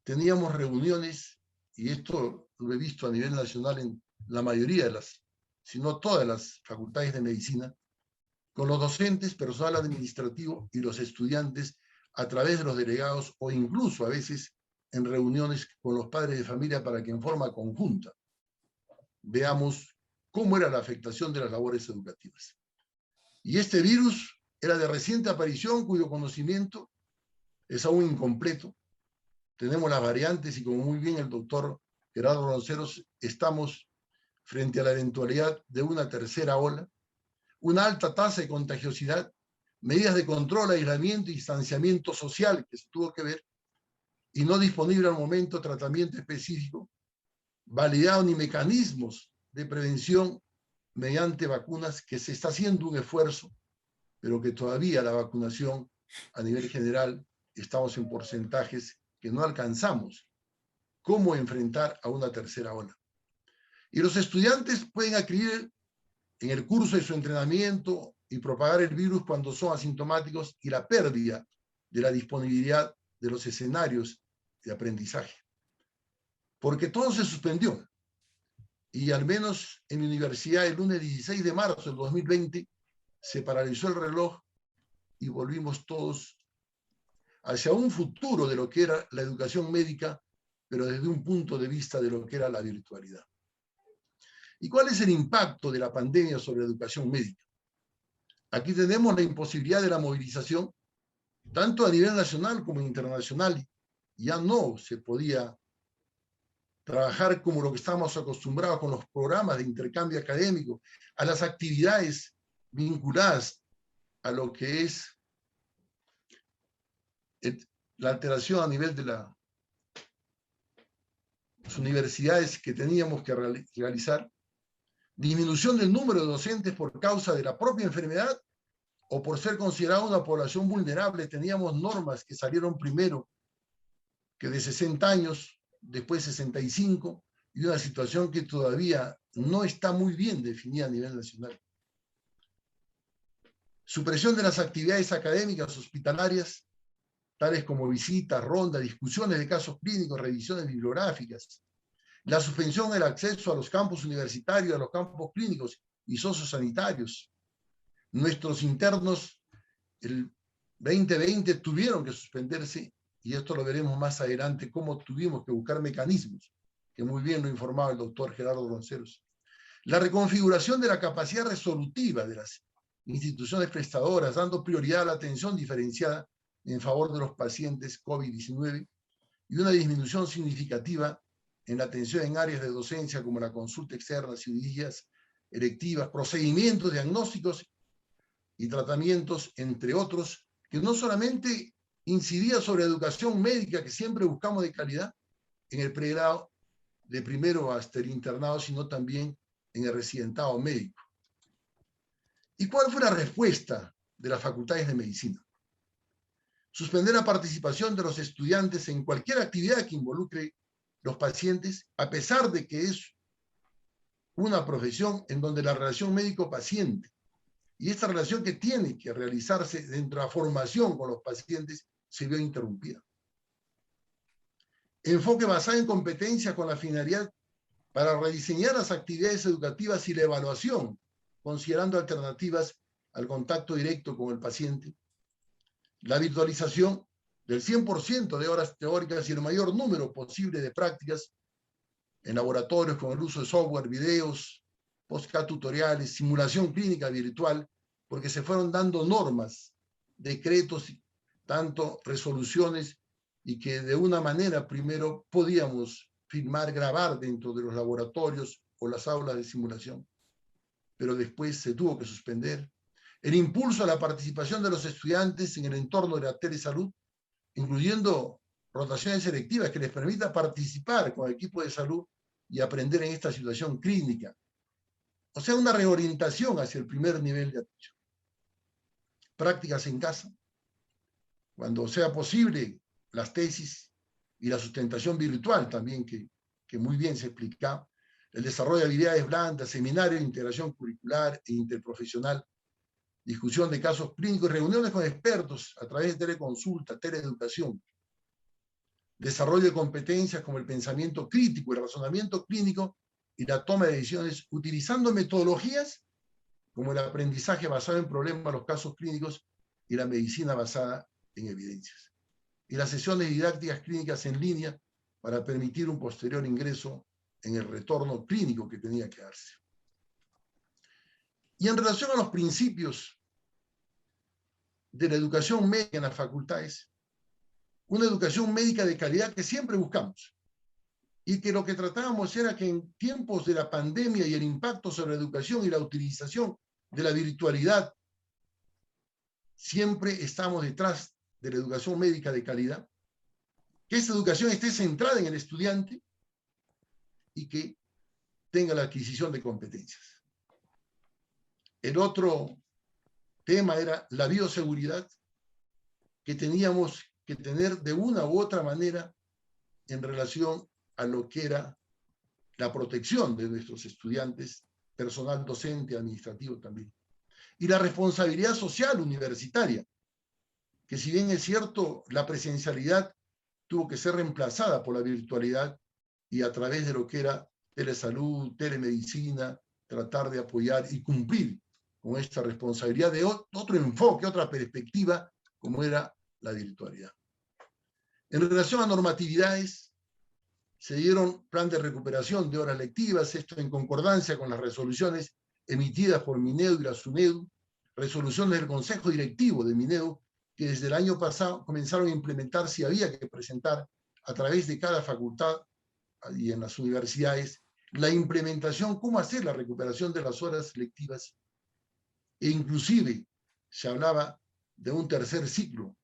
teníamos reuniones, y esto lo he visto a nivel nacional en la mayoría de las, si no todas las facultades de medicina, con los docentes, personal administrativo y los estudiantes a través de los delegados o incluso a veces en reuniones con los padres de familia para que en forma conjunta veamos cómo era la afectación de las labores educativas. Y este virus era de reciente aparición, cuyo conocimiento es aún incompleto. Tenemos las variantes y como muy bien el doctor Gerardo Ronceros, estamos frente a la eventualidad de una tercera ola, una alta tasa de contagiosidad, medidas de control, aislamiento y distanciamiento social que se tuvo que ver, y no disponible al momento tratamiento específico, validado ni mecanismos de prevención mediante vacunas, que se está haciendo un esfuerzo, pero que todavía la vacunación a nivel general estamos en porcentajes que no alcanzamos. ¿Cómo enfrentar a una tercera ola? Y los estudiantes pueden adquirir en el curso de su entrenamiento y propagar el virus cuando son asintomáticos y la pérdida de la disponibilidad de los escenarios de aprendizaje. Porque todo se suspendió. Y al menos en mi universidad el lunes 16 de marzo del 2020 se paralizó el reloj y volvimos todos hacia un futuro de lo que era la educación médica, pero desde un punto de vista de lo que era la virtualidad. ¿Y cuál es el impacto de la pandemia sobre la educación médica? Aquí tenemos la imposibilidad de la movilización, tanto a nivel nacional como internacional. Ya no se podía trabajar como lo que estamos acostumbrados con los programas de intercambio académico, a las actividades vinculadas a lo que es la alteración a nivel de las universidades que teníamos que realizar, disminución del número de docentes por causa de la propia enfermedad o por ser considerada una población vulnerable. Teníamos normas que salieron primero que de 60 años, después 65, y una situación que todavía no está muy bien definida a nivel nacional. Supresión de las actividades académicas hospitalarias, tales como visitas, rondas, discusiones de casos clínicos, revisiones bibliográficas. La suspensión del acceso a los campus universitarios, a los campos clínicos y sociosanitarios. Nuestros internos, el 2020, tuvieron que suspenderse, y esto lo veremos más adelante, cómo tuvimos que buscar mecanismos, que muy bien lo informaba el doctor Gerardo Ronceros. La reconfiguración de la capacidad resolutiva de las instituciones prestadoras, dando prioridad a la atención diferenciada en favor de los pacientes COVID-19 y una disminución significativa en la atención en áreas de docencia como la consulta externa, cirugías electivas, procedimientos diagnósticos y tratamientos, entre otros, que no solamente incidía sobre educación médica, que siempre buscamos de calidad, en el pregrado, de primero hasta el internado, sino también en el residentado médico. ¿Y cuál fue la respuesta de las facultades de medicina? Suspender la participación de los estudiantes en cualquier actividad que involucre los pacientes, a pesar de que es una profesión en donde la relación médico-paciente y esta relación que tiene que realizarse dentro de la formación con los pacientes se vio interrumpida. Enfoque basado en competencias con la finalidad para rediseñar las actividades educativas y la evaluación, considerando alternativas al contacto directo con el paciente. La virtualización del 100% de horas teóricas y el mayor número posible de prácticas en laboratorios con el uso de software, videos, podcast tutoriales, simulación clínica virtual, porque se fueron dando normas, decretos, tanto resoluciones, y que de una manera primero podíamos filmar, grabar dentro de los laboratorios o las aulas de simulación, pero después se tuvo que suspender. El impulso a la participación de los estudiantes en el entorno de la telesalud, incluyendo rotaciones selectivas que les permita participar con el equipo de salud y aprender en esta situación clínica. O sea, una reorientación hacia el primer nivel de atención. Prácticas en casa. cuando sea posible, las tesis y la sustentación virtual también, que muy bien se explica, el desarrollo de habilidades blandas, seminarios de integración curricular e interprofesional, discusión de casos clínicos, reuniones con expertos a través de teleconsulta, teleeducación, desarrollo de competencias como el pensamiento crítico, el razonamiento clínico y la toma de decisiones utilizando metodologías como el aprendizaje basado en problemas, los casos clínicos y la medicina basada en evidencias. Y las sesiones didácticas clínicas en línea para permitir un posterior ingreso en el retorno clínico que tenía que darse. Y en relación a los principios de la educación médica en las facultades, una educación médica de calidad que siempre buscamos, y que lo que tratábamos era que en tiempos de la pandemia y el impacto sobre la educación y la utilización de la virtualidad, siempre estamos detrás de la educación médica de calidad, que esa educación esté centrada en el estudiante y que tenga la adquisición de competencias. El otro tema era la bioseguridad, que teníamos que tener de una u otra manera en relación a lo que era la protección de nuestros estudiantes, personal docente, administrativo también. Y la responsabilidad social universitaria, que si bien es cierto, la presencialidad tuvo que ser reemplazada por la virtualidad y a través de lo que era telesalud, telemedicina, tratar de apoyar y cumplir con esta responsabilidad de otro enfoque, otra perspectiva, como era la virtualidad. En relación a normatividades, se dieron plan de recuperación de horas lectivas, esto en concordancia con las resoluciones emitidas por Minedu y la SUNEDU, resoluciones del Consejo Directivo de Minedu, que desde el año pasado comenzaron a implementar si había que presentar a través de cada facultad y en las universidades la implementación, cómo hacer la recuperación de las horas lectivas, e inclusive se hablaba de un tercer ciclo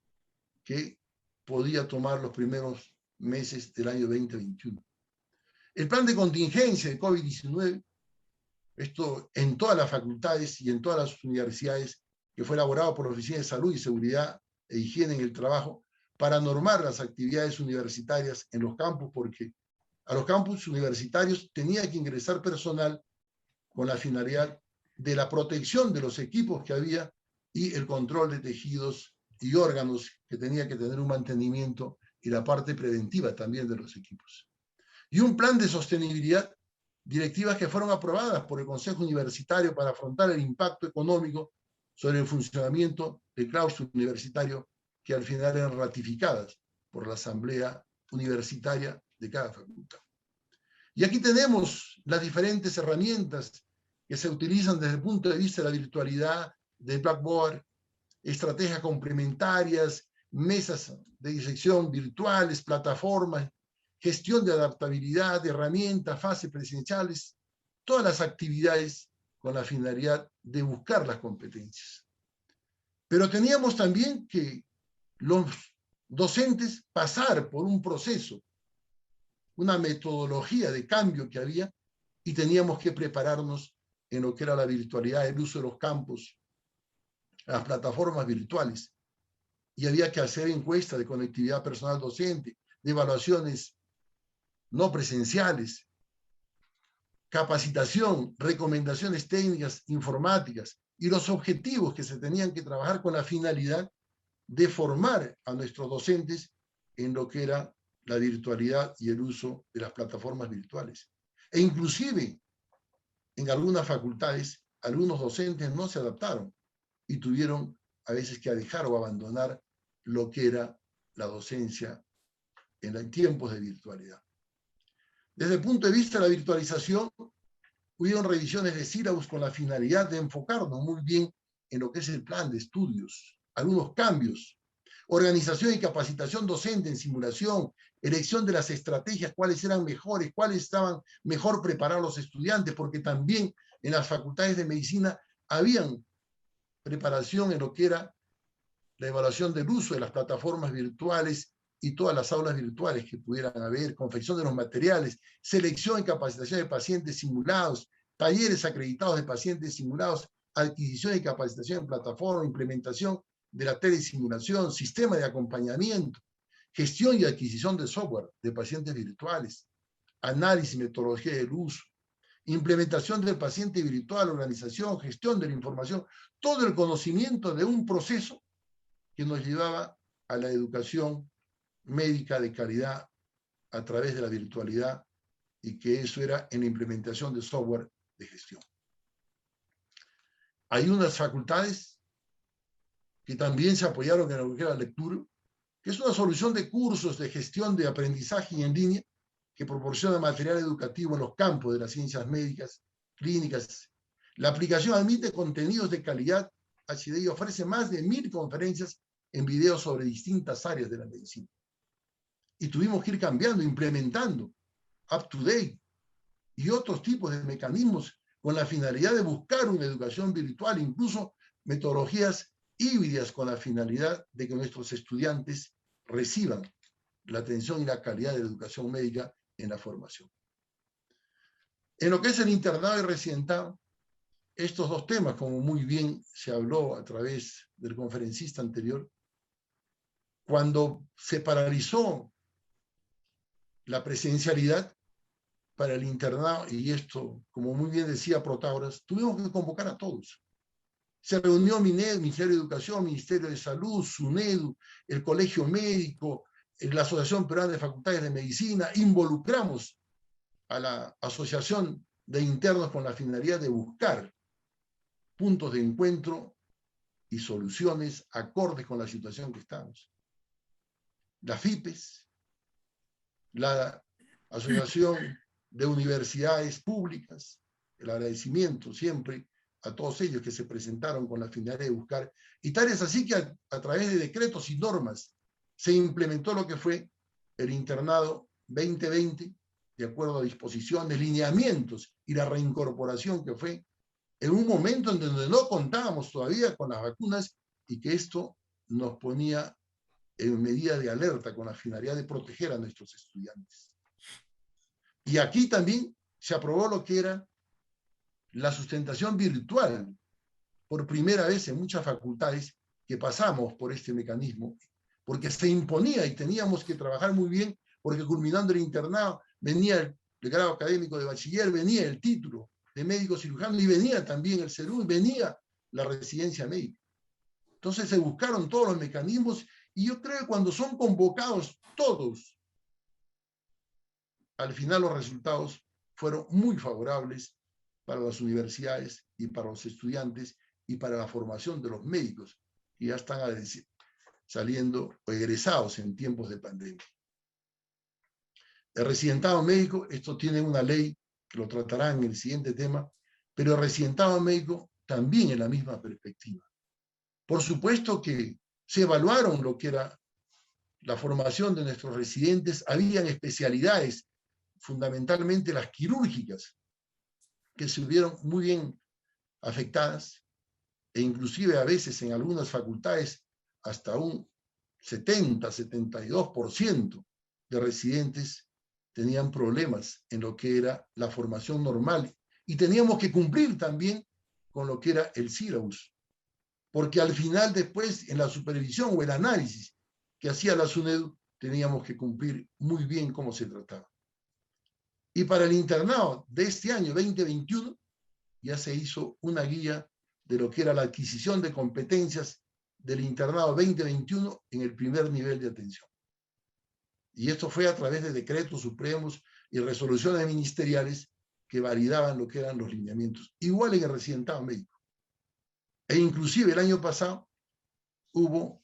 que podía tomar los primeros meses del año 2021. El plan de contingencia de COVID-19, esto en todas las facultades y en todas las universidades, que fue elaborado por la Oficina de Salud y Seguridad e Higiene en el Trabajo, para normar las actividades universitarias en los campus, porque a los campus universitarios tenía que ingresar personal con la finalidad de la protección de los equipos que había y el control de tejidos y órganos que tenía que tener un mantenimiento y la parte preventiva también de los equipos. Y un plan de sostenibilidad, directivas que fueron aprobadas por el Consejo Universitario para afrontar el impacto económico sobre el funcionamiento del claustro universitario, que al final eran ratificadas por la Asamblea Universitaria de cada facultad. Y aquí tenemos las diferentes herramientas que se utilizan desde el punto de vista de la virtualidad, de Blackboard, estrategias complementarias, mesas de disección virtuales, plataformas, gestión de adaptabilidad, herramientas, fases presenciales, todas las actividades con la finalidad de buscar las competencias. Pero teníamos también que los docentes pasar por un proceso, una metodología de cambio que había, y teníamos que prepararnos en lo que era la virtualidad, el uso de los campos, las plataformas virtuales. Y había que hacer encuestas de conectividad personal docente, de evaluaciones no presenciales, capacitación, recomendaciones técnicas, informáticas, y los objetivos que se tenían que trabajar con la finalidad de formar a nuestros docentes en lo que era la virtualidad y el uso de las plataformas virtuales. E inclusive, en algunas facultades, algunos docentes no se adaptaron y tuvieron a veces que dejar o abandonar lo que era la docencia en tiempos de virtualidad. Desde el punto de vista de la virtualización, hubieron revisiones de sílabus con la finalidad de enfocarnos muy bien en lo que es el plan de estudios, algunos cambios, organización y capacitación docente en simulación, elección de las estrategias, cuáles eran mejores, cuáles estaban mejor preparados los estudiantes, porque también en las facultades de medicina habían preparación en lo que era la evaluación del uso de las plataformas virtuales y todas las aulas virtuales que pudieran haber, confección de los materiales, selección y capacitación de pacientes simulados, talleres acreditados de pacientes simulados, adquisición y capacitación en plataforma, implementación de la telesimulación, sistema de acompañamiento, gestión y adquisición de software de pacientes virtuales, análisis y metodología del uso, implementación del paciente virtual, organización, gestión de la información, todo el conocimiento de un proceso que nos llevaba a la educación médica de calidad a través de la virtualidad, y que eso era en la implementación de software de gestión. Hay unas facultades que también se apoyaron en lo que era la lectura, que es una solución de cursos de gestión de aprendizaje y en línea, que proporciona material educativo en los campos de las ciencias médicas, clínicas. La aplicación admite contenidos de calidad HD y ofrece más de 1000 conferencias en video sobre distintas áreas de la medicina. Y tuvimos que ir cambiando, implementando up-to-date y otros tipos de mecanismos con la finalidad de buscar una educación virtual, incluso metodologías híbridas con la finalidad de que nuestros estudiantes reciban la atención y la calidad de la educación médica en la formación. En lo que es el internado y residentado, estos dos temas, como muy bien se habló a través del conferencista anterior, cuando se paralizó la presencialidad para el internado, y esto, como muy bien decía Protágoras, tuvimos que convocar a todos. Se reunió MINED, Ministerio de Educación, Ministerio de Salud, SUNEDU, el Colegio Médico, la Asociación Peruana de Facultades de Medicina, involucramos a la Asociación de Internos con la finalidad de buscar puntos de encuentro y soluciones acordes con la situación que estamos. Las FIPES, la Asociación de Universidades Públicas, el agradecimiento siempre a todos ellos que se presentaron con la finalidad de buscar, y tal es así que a través de decretos y normas se implementó lo que fue el internado 2020, de acuerdo a disposiciones, lineamientos y la reincorporación que fue en un momento en donde no contábamos todavía con las vacunas, y que esto nos ponía en medida de alerta con la finalidad de proteger a nuestros estudiantes. Y aquí también se aprobó lo que era la sustentación virtual, por primera vez en muchas facultades que pasamos por este mecanismo, porque se imponía y teníamos que trabajar muy bien, porque culminando el internado venía el grado académico de bachiller, venía el título de médico cirujano y venía también el CERU, venía la residencia médica. Entonces se buscaron todos los mecanismos, y yo creo que cuando son convocados todos, al final los resultados fueron muy favorables para las universidades y para los estudiantes y para la formación de los médicos que ya están saliendo o egresados en tiempos de pandemia. El residentado médico, esto tiene una ley que lo tratará en el siguiente tema, pero el residentado médico también en la misma perspectiva. Por supuesto que se evaluaron lo que era la formación de nuestros residentes, habían especialidades, fundamentalmente las quirúrgicas, que se vieron muy bien afectadas, e inclusive a veces en algunas facultades hasta un 70-72% de residentes tenían problemas en lo que era la formación normal, y teníamos que cumplir también con lo que era el syllabus, porque al final después en la supervisión o el análisis que hacía la SUNEDU teníamos que cumplir muy bien cómo se trataba. Y para el internado de este año 2021 ya se hizo una guía de lo que era la adquisición de competencias del internado 2021 en el primer nivel de atención. Y esto fue a través de decretos supremos y resoluciones ministeriales que validaban lo que eran los lineamientos. Igual en el residentado médico. E inclusive el año pasado hubo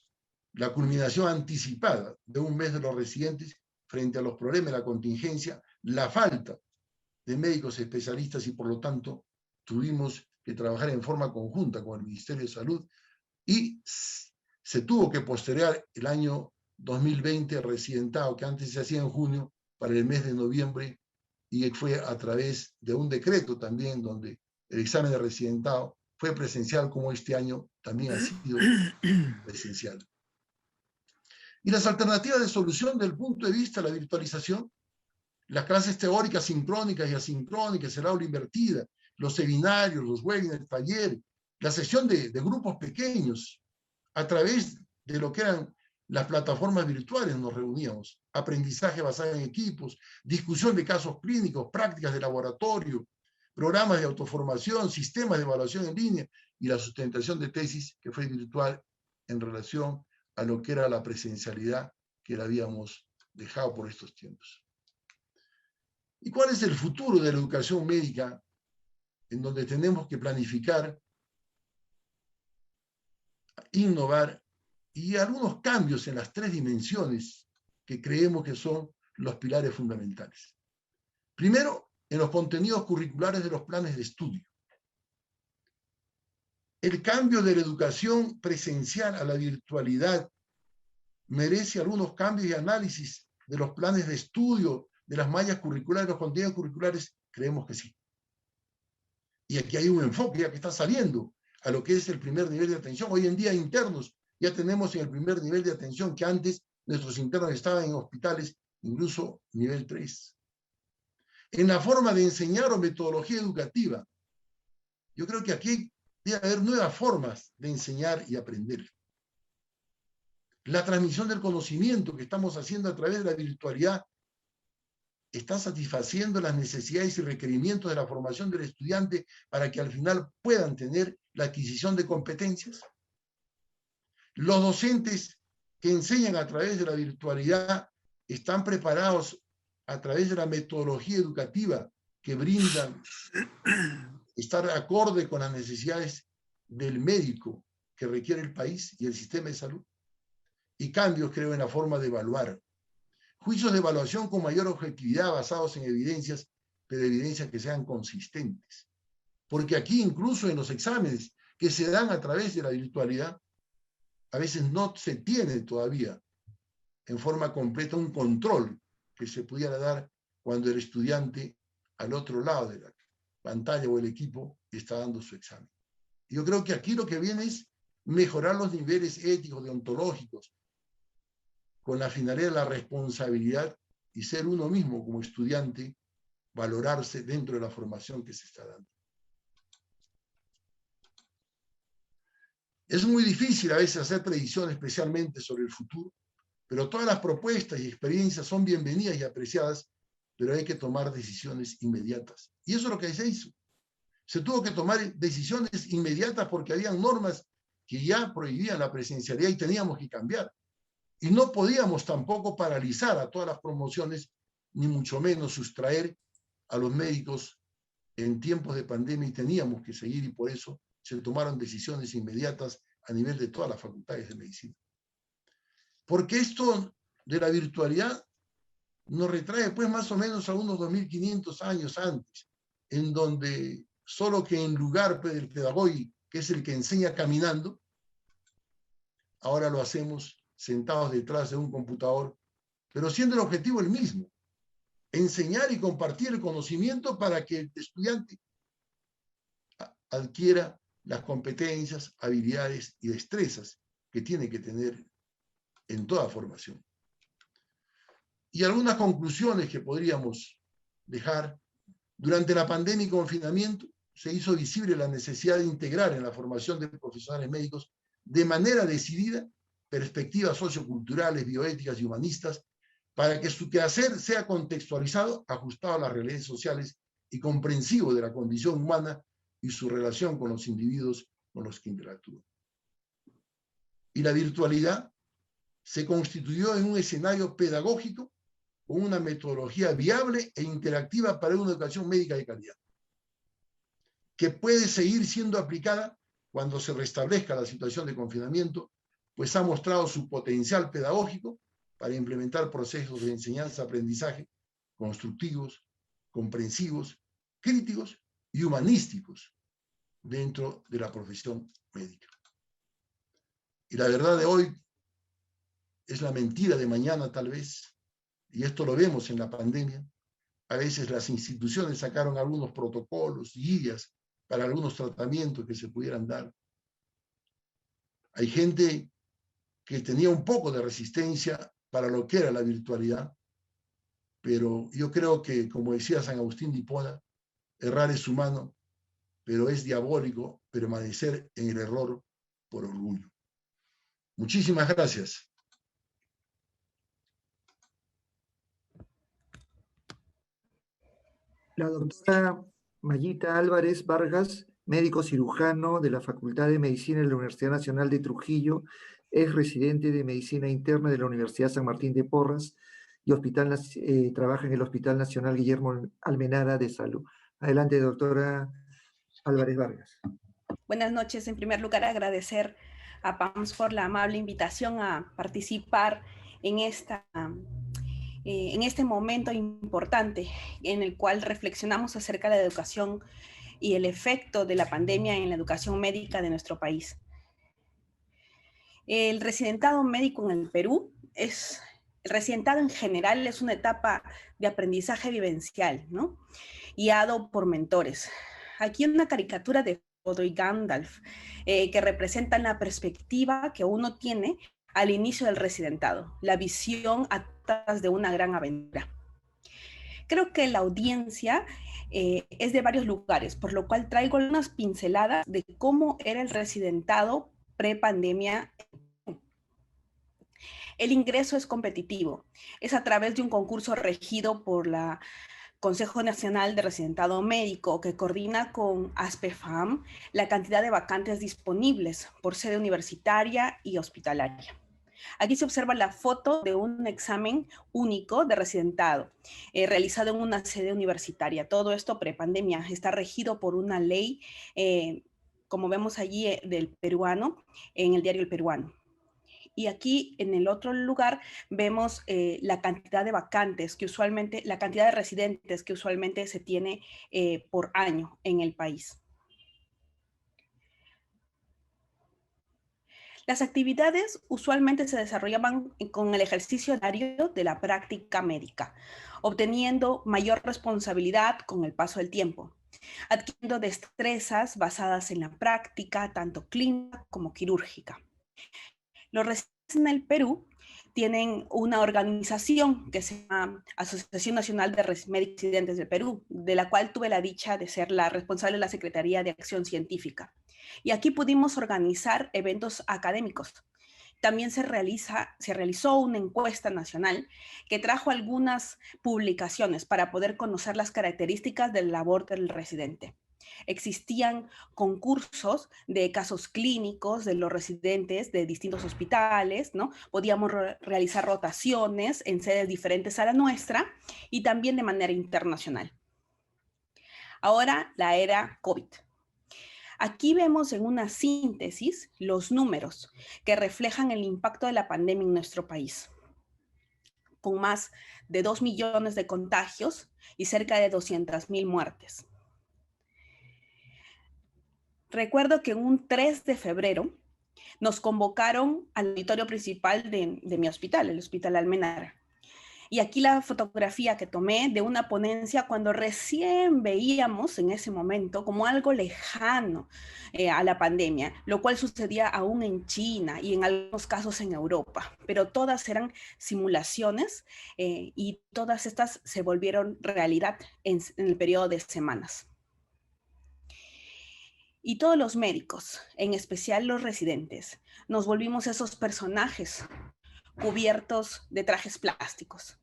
la culminación anticipada de un mes de los residentes frente a los problemas de la contingencia, la falta de médicos especialistas, y por lo tanto tuvimos que trabajar en forma conjunta con el Ministerio de Salud, y se tuvo que postergar el año 2020 residentado, que antes se hacía en junio, para el mes de noviembre, y fue a través de un decreto también donde el examen de residentado fue presencial, como este año también ha sido presencial. Y las alternativas de solución desde el punto de vista de la virtualización, las clases teóricas sincrónicas y asincrónicas, el aula invertida, los seminarios, los webinars, talleres, la sesión de grupos pequeños, a través de lo que eran las plataformas virtuales nos reuníamos. Aprendizaje basado en equipos, discusión de casos clínicos, prácticas de laboratorio, programas de autoformación, sistemas de evaluación en línea y la sustentación de tesis que fue virtual en relación a lo que era la presencialidad que la habíamos dejado por estos tiempos. ¿Y cuál es el futuro de la educación médica en donde tenemos que planificar, innovar y algunos cambios en las 3 dimensiones que creemos que son los pilares fundamentales? Primero, en los contenidos curriculares de los planes de estudio. El cambio de la educación presencial a la virtualidad merece algunos cambios y análisis de los planes de estudio, de las mallas curriculares, los contenidos curriculares. Creemos que sí. Y aquí hay un enfoque ya que está saliendo a lo que es el primer nivel de atención. Hoy en día internos ya tenemos en el primer nivel de atención que antes nuestros internos estaban en hospitales, incluso nivel 3. En la forma de enseñar o metodología educativa, yo creo que aquí debe haber nuevas formas de enseñar y aprender. La transmisión del conocimiento que estamos haciendo a través de la virtualidad está satisfaciendo las necesidades y requerimientos de la formación del estudiante para que al final puedan tener la adquisición de competencias. Los docentes que enseñan a través de la virtualidad están preparados a través de la metodología educativa que brindan, estar acorde con las necesidades del médico que requiere el país y el sistema de salud. Y cambios, creo, en la forma de evaluar. Juicios de evaluación con mayor objetividad basados en evidencias, pero evidencias que sean consistentes. Porque aquí, incluso en los exámenes que se dan a través de la virtualidad, a veces no se tiene todavía en forma completa un control que se pudiera dar cuando el estudiante al otro lado de la pantalla o el equipo está dando su examen. Yo creo que aquí lo que viene es mejorar los niveles éticos, deontológicos, con la finalidad de la responsabilidad y ser uno mismo como estudiante, valorarse dentro de la formación que se está dando. Es muy difícil a veces hacer predicciones, especialmente sobre el futuro, pero todas las propuestas y experiencias son bienvenidas y apreciadas, pero hay que tomar decisiones inmediatas. Y eso es lo que se hizo. Se tuvo que tomar decisiones inmediatas porque habían normas que ya prohibían la presencialidad y teníamos que cambiar. Y no podíamos tampoco paralizar a todas las promociones, ni mucho menos sustraer a los médicos en tiempos de pandemia, y teníamos que seguir, y por eso se tomaron decisiones inmediatas a nivel de todas las facultades de medicina. Porque esto de la virtualidad nos retrae pues más o menos a unos 2500 años antes, en donde solo que en lugar pues, del pedagogo, que es el que enseña caminando, ahora lo hacemos sentados detrás de un computador, pero siendo el objetivo el mismo, enseñar y compartir el conocimiento para que el estudiante adquiera las competencias, habilidades y destrezas que tiene que tener en toda formación. Y algunas conclusiones que podríamos dejar. Durante la pandemia y confinamiento se hizo visible la necesidad de integrar en la formación de profesionales médicos de manera decidida perspectivas socioculturales, bioéticas y humanistas para que su quehacer sea contextualizado, ajustado a las realidades sociales y comprensivo de la condición humana y su relación con los individuos con los que interactúan. Y la virtualidad se constituyó en un escenario pedagógico con una metodología viable e interactiva para una educación médica de calidad, que puede seguir siendo aplicada cuando se restablezca la situación de confinamiento, pues ha mostrado su potencial pedagógico para implementar procesos de enseñanza-aprendizaje constructivos, comprensivos, críticos y humanísticos dentro de la profesión médica. Y la verdad de hoy es la mentira de mañana tal vez, y esto lo vemos en la pandemia. A veces las instituciones sacaron algunos protocolos, guías para algunos tratamientos que se pudieran dar. Hay gente que tenía un poco de resistencia para lo que era la virtualidad, pero yo creo que, como decía San Agustín de Hipona, errar es humano, pero es diabólico permanecer en el error por orgullo. Muchísimas gracias. La doctora Mayita Álvarez Vargas, médico cirujano de la Facultad de Medicina de la Universidad Nacional de Trujillo, es residente de Medicina Interna de la Universidad San Martín de Porras y trabaja en el Hospital Nacional Guillermo Almenara de Salud. Adelante, doctora Álvarez Vargas. Buenas noches. En primer lugar, agradecer a PAMS por la amable invitación a participar en este momento importante en el cual reflexionamos acerca de la educación y el efecto de la pandemia en la educación médica de nuestro país. El residentado médico en el Perú el residentado en general es una etapa de aprendizaje vivencial, ¿no? Guiado por mentores. Aquí una caricatura de Frodo y Gandalf que representan la perspectiva que uno tiene al inicio del residentado, la visión atrás de una gran aventura. Creo que la audiencia es de varios lugares, por lo cual traigo unas pinceladas de cómo era el residentado pre-pandemia. El ingreso es competitivo, es a través de un concurso regido por la Consejo Nacional de Residentado Médico, que coordina con ASPEFAM la cantidad de vacantes disponibles por sede universitaria y hospitalaria. Aquí se observa la foto de un examen único de residentado, realizado en una sede universitaria. Todo esto prepandemia, está regido por una ley, como vemos allí, del peruano, en el diario El Peruano. Y aquí en el otro lugar vemos la cantidad de vacantes que usualmente, la cantidad de residentes que usualmente se tiene por año en el país. Las actividades usualmente se desarrollaban con el ejercicio diario de la práctica médica, obteniendo mayor responsabilidad con el paso del tiempo, adquiriendo destrezas basadas en la práctica, tanto clínica como quirúrgica. Los residentes en el Perú tienen una organización que se llama Asociación Nacional de Médicos Residentes del Perú, de la cual tuve la dicha de ser la responsable de la Secretaría de Acción Científica. Y aquí pudimos organizar eventos académicos. También se realizó una encuesta nacional que trajo algunas publicaciones para poder conocer las características de la labor del residente. Existían concursos de casos clínicos de los residentes de distintos hospitales, ¿no? Podíamos realizar rotaciones en sedes diferentes a la nuestra y también de manera internacional. Ahora, la era COVID. Aquí vemos en una síntesis los números que reflejan el impacto de la pandemia en nuestro país, con más de 2 millones de contagios y cerca de 200,000 muertes. Recuerdo que un 3 de febrero nos convocaron al auditorio principal de mi hospital, el Hospital Almenara. Y aquí la fotografía que tomé de una ponencia cuando recién veíamos en ese momento como algo lejano a la pandemia, lo cual sucedía aún en China y en algunos casos en Europa, pero todas eran simulaciones y todas estas se volvieron realidad en el periodo de semanas. Y todos los médicos, en especial los residentes, nos volvimos esos personajes cubiertos de trajes plásticos.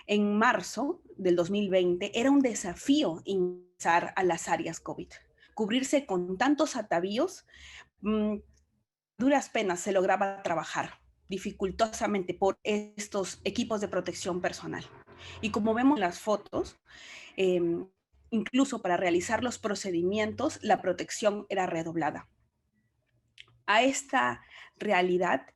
En marzo del 2020 era un desafío ingresar a las áreas COVID. Cubrirse con tantos atavíos, duras penas se lograba trabajar dificultosamente por estos equipos de protección personal. Y como vemos en las fotos, incluso para realizar los procedimientos, la protección era redoblada. A esta realidad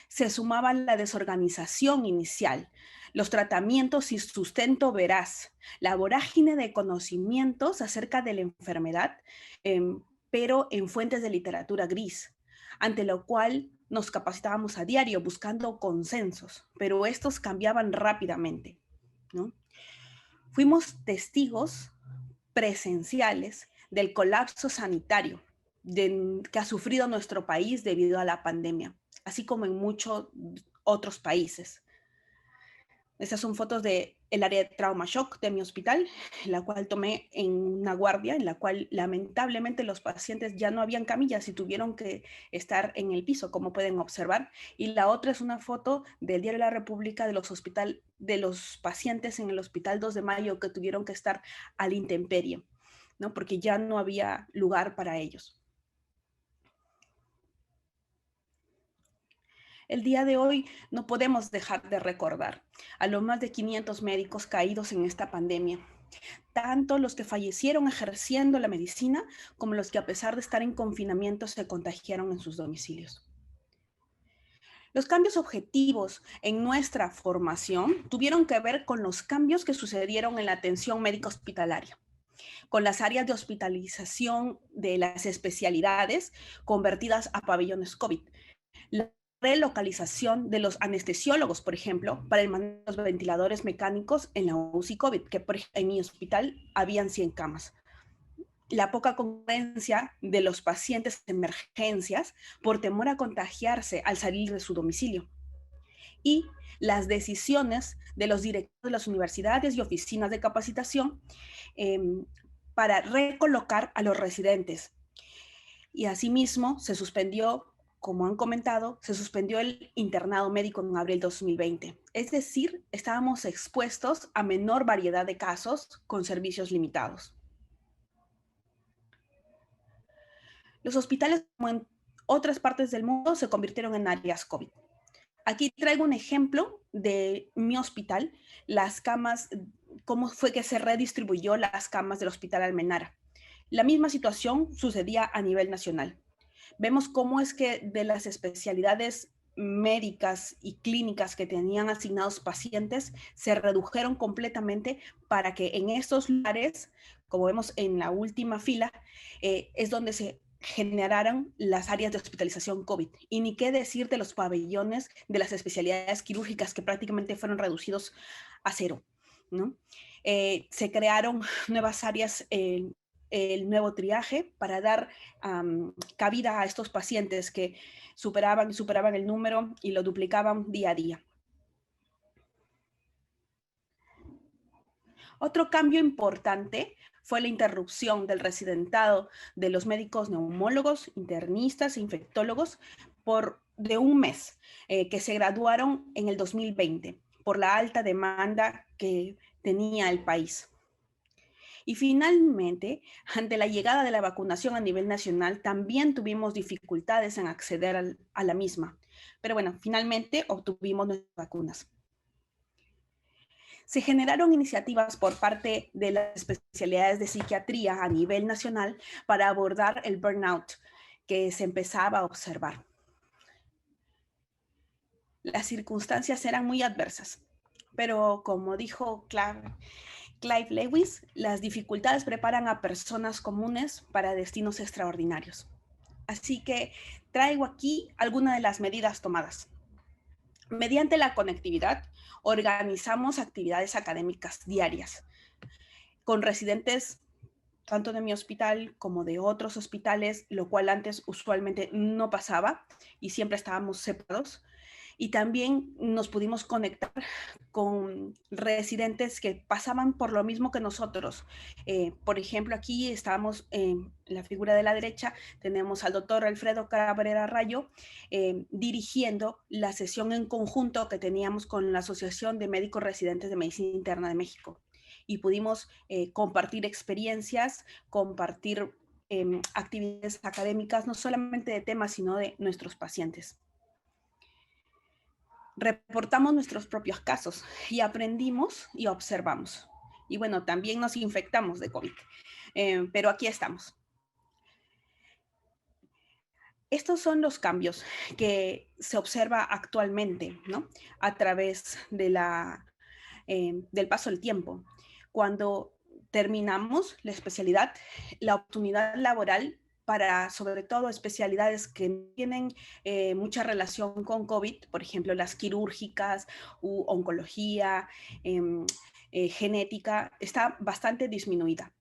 se sumaba la desorganización inicial, los tratamientos sin sustento veraz, la vorágine de conocimientos acerca de la enfermedad, pero en fuentes de literatura gris, ante lo cual nos capacitábamos a diario buscando consensos, pero estos cambiaban rápidamente, ¿no? Fuimos testigos presenciales del colapso sanitario que ha sufrido nuestro país debido a la pandemia, así como en muchos otros países. Estas son fotos de el área de trauma shock de mi hospital, la cual tomé en una guardia, en la cual lamentablemente los pacientes ya no habían camillas y tuvieron que estar en el piso, como pueden observar. Y la otra es una foto del Diario de la República de los pacientes en el Hospital 2 de Mayo que tuvieron que estar a la intemperie, ¿no? Porque ya no había lugar para ellos. El día de hoy no podemos dejar de recordar a los más de 500 médicos caídos en esta pandemia, tanto los que fallecieron ejerciendo la medicina como los que a pesar de estar en confinamiento se contagiaron en sus domicilios. Los cambios objetivos en nuestra formación tuvieron que ver con los cambios que sucedieron en la atención médica hospitalaria, con las áreas de hospitalización de las especialidades convertidas a pabellones COVID, la relocalización de los anestesiólogos, por ejemplo, para el manejo de los ventiladores mecánicos en la UCI COVID, que por ejemplo, en mi hospital habían 100 camas. La poca concurrencia de los pacientes de emergencias por temor a contagiarse al salir de su domicilio. Y las decisiones de los directores de las universidades y oficinas de capacitación para recolocar a los residentes. Y asimismo se suspendió, como han comentado, se suspendió el internado médico en abril de 2020. Es decir, estábamos expuestos a menor variedad de casos con servicios limitados. Los hospitales, como en otras partes del mundo, se convirtieron en áreas COVID. Aquí traigo un ejemplo de mi hospital, las camas, cómo fue que se redistribuyó las camas del Hospital Almenara. La misma situación sucedía a nivel nacional. Vemos cómo es que de las especialidades médicas y clínicas que tenían asignados pacientes se redujeron completamente para que en estos lugares, como vemos en la última fila, es donde se generaron las áreas de hospitalización COVID. Y ni qué decir de los pabellones de las especialidades quirúrgicas que prácticamente fueron reducidos a cero, ¿no? Se crearon nuevas áreas, el nuevo triaje para dar cabida a estos pacientes que superaban el número y lo duplicaban día a día. Otro cambio importante fue la interrupción del residentado de los médicos neumólogos, internistas e infectólogos de un mes, que se graduaron en el 2020 por la alta demanda que tenía el país. Y finalmente, ante la llegada de la vacunación a nivel nacional, también tuvimos dificultades en acceder a la misma. Pero bueno, finalmente obtuvimos nuestras vacunas. Se generaron iniciativas por parte de las especialidades de psiquiatría a nivel nacional para abordar el burnout que se empezaba a observar. Las circunstancias eran muy adversas, pero como dijo Clive Lewis, las dificultades preparan a personas comunes para destinos extraordinarios. Así que traigo aquí algunas de las medidas tomadas. Mediante la conectividad, organizamos actividades académicas diarias con residentes tanto de mi hospital como de otros hospitales, lo cual antes usualmente no pasaba y siempre estábamos separados. Y también nos pudimos conectar con residentes que pasaban por lo mismo que nosotros. Por ejemplo, aquí estamos en la figura de la derecha, tenemos al doctor Alfredo Cabrera Rayo dirigiendo la sesión en conjunto que teníamos con la Asociación de Médicos Residentes de Medicina Interna de México. Y pudimos compartir experiencias, compartir actividades académicas, no solamente de temas, sino de nuestros pacientes. Reportamos nuestros propios casos y aprendimos y observamos. Y bueno, también nos infectamos de COVID, pero aquí estamos. Estos son los cambios que se observa actualmente, ¿no? A través de del paso del tiempo. Cuando terminamos la especialidad, la oportunidad laboral para sobre todo especialidades que tienen mucha relación con COVID, por ejemplo, las quirúrgicas u oncología, genética, está bastante disminuida.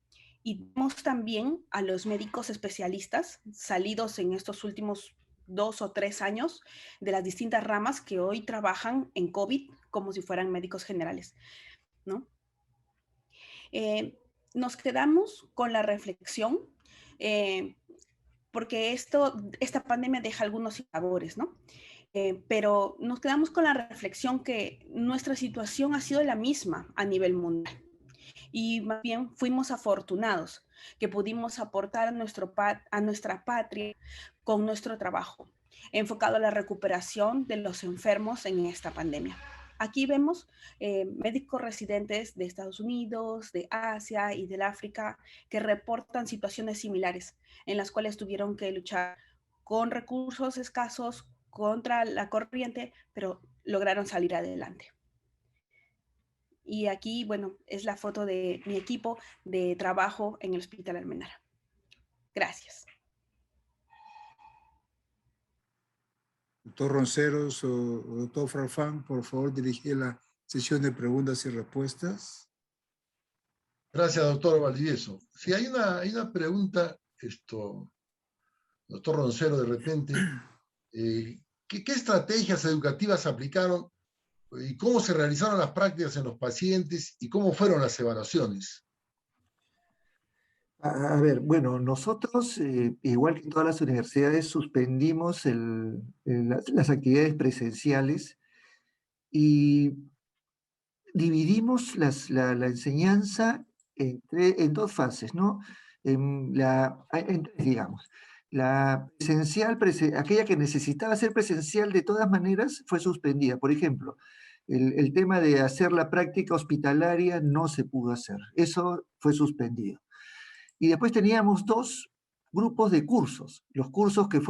Y vemos también a los médicos especialistas salidos en estos últimos 2 o 3 años de las distintas ramas que hoy trabajan en COVID como si fueran médicos generales. ¿no? Nos quedamos con la reflexión, porque esta pandemia deja algunos sabores, ¿no? Pero nos quedamos con la reflexión que nuestra situación ha sido la misma a nivel mundial. Y más bien fuimos afortunados que pudimos aportar a nuestra patria con nuestro trabajo, enfocado a la recuperación de los enfermos en esta pandemia. Aquí vemos médicos residentes de Estados Unidos, de Asia y del África que reportan situaciones similares en las cuales tuvieron que luchar con recursos escasos contra la corriente, pero lograron salir adelante. Y aquí, bueno, es la foto de mi equipo de trabajo en el Hospital Almenara. Gracias. Doctor Ronceros o doctor Farfán, por favor, dirigir la sesión de preguntas y respuestas. Gracias, doctor Valdivieso. Si hay una pregunta, doctor Roncero, de repente, ¿qué estrategias educativas aplicaron y cómo se realizaron las prácticas en los pacientes y cómo fueron las evaluaciones? A ver, bueno, nosotros, igual que todas las universidades, suspendimos las actividades presenciales y dividimos la enseñanza en dos fases, ¿no? En tres, digamos. La presencial, aquella que necesitaba ser presencial de todas maneras, fue suspendida. Por ejemplo, el tema de hacer la práctica hospitalaria no se pudo hacer. Eso fue suspendido. Y después teníamos dos grupos de cursos. Los cursos que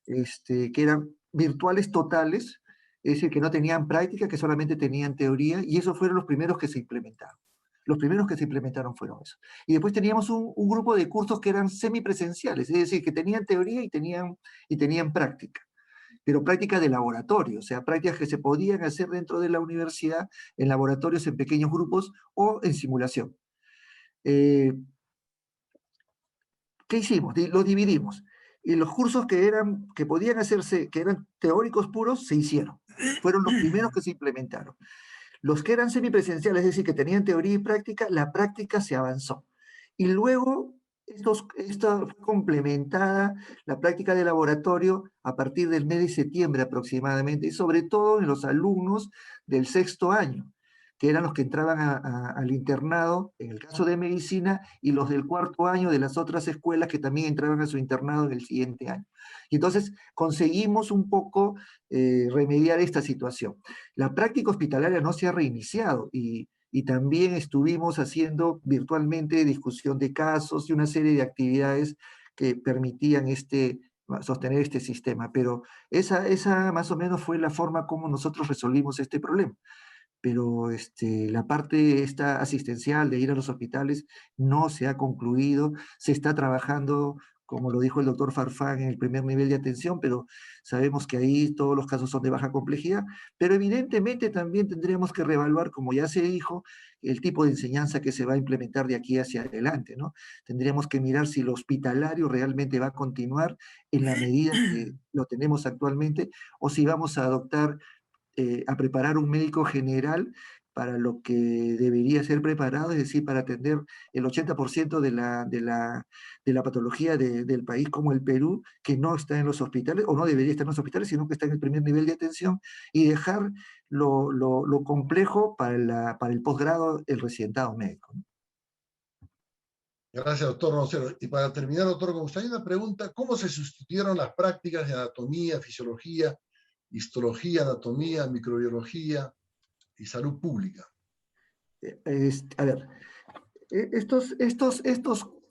que eran virtuales totales, es decir, que no tenían práctica, que solamente tenían teoría, y esos fueron los primeros que se implementaron. Los primeros que se implementaron fueron esos. Y después teníamos un grupo de cursos que eran semipresenciales, es decir, que tenían teoría y tenían práctica, pero práctica de laboratorio, o sea, prácticas que se podían hacer dentro de la universidad, en laboratorios en pequeños grupos o en simulación. ¿Qué hicimos? Lo dividimos. Y los cursos que podían hacerse, que eran teóricos puros, se hicieron. Fueron los primeros que se implementaron. Los que eran semipresenciales, es decir, que tenían teoría y práctica, la práctica se avanzó. Y luego, esta fue complementada la práctica de laboratorio a partir del mes de septiembre aproximadamente, y sobre todo en los alumnos del sexto año, que eran los que entraban al internado, en el caso de medicina, y los del cuarto año de las otras escuelas que también entraban a su internado en el siguiente año. Y entonces conseguimos un poco remediar esta situación. La práctica hospitalaria no se ha reiniciado y también estuvimos haciendo virtualmente discusión de casos y una serie de actividades que permitían sostener este sistema. Pero esa más o menos fue la forma como nosotros resolvimos este problema. Pero la parte esta asistencial de ir a los hospitales no se ha concluido, se está trabajando, como lo dijo el doctor Farfán, en el primer nivel de atención, pero sabemos que ahí todos los casos son de baja complejidad, pero evidentemente también tendremos que reevaluar, como ya se dijo, el tipo de enseñanza que se va a implementar de aquí hacia adelante, ¿no? Tendríamos que mirar si lo hospitalario realmente va a continuar en la medida que lo tenemos actualmente, o si vamos a adoptar a preparar un médico general para lo que debería ser preparado, es decir, para atender el 80% de la patología del país como el Perú, que no está en los hospitales, o no debería estar en los hospitales, sino que está en el primer nivel de atención, y dejar lo complejo para el posgrado, el residentado médico, ¿no? Gracias, doctor Roncero. Y para terminar, doctor, me gustaría una pregunta: ¿cómo se sustituyeron las prácticas de anatomía, fisiología, histología, anatomía, microbiología y salud pública? A ver, estos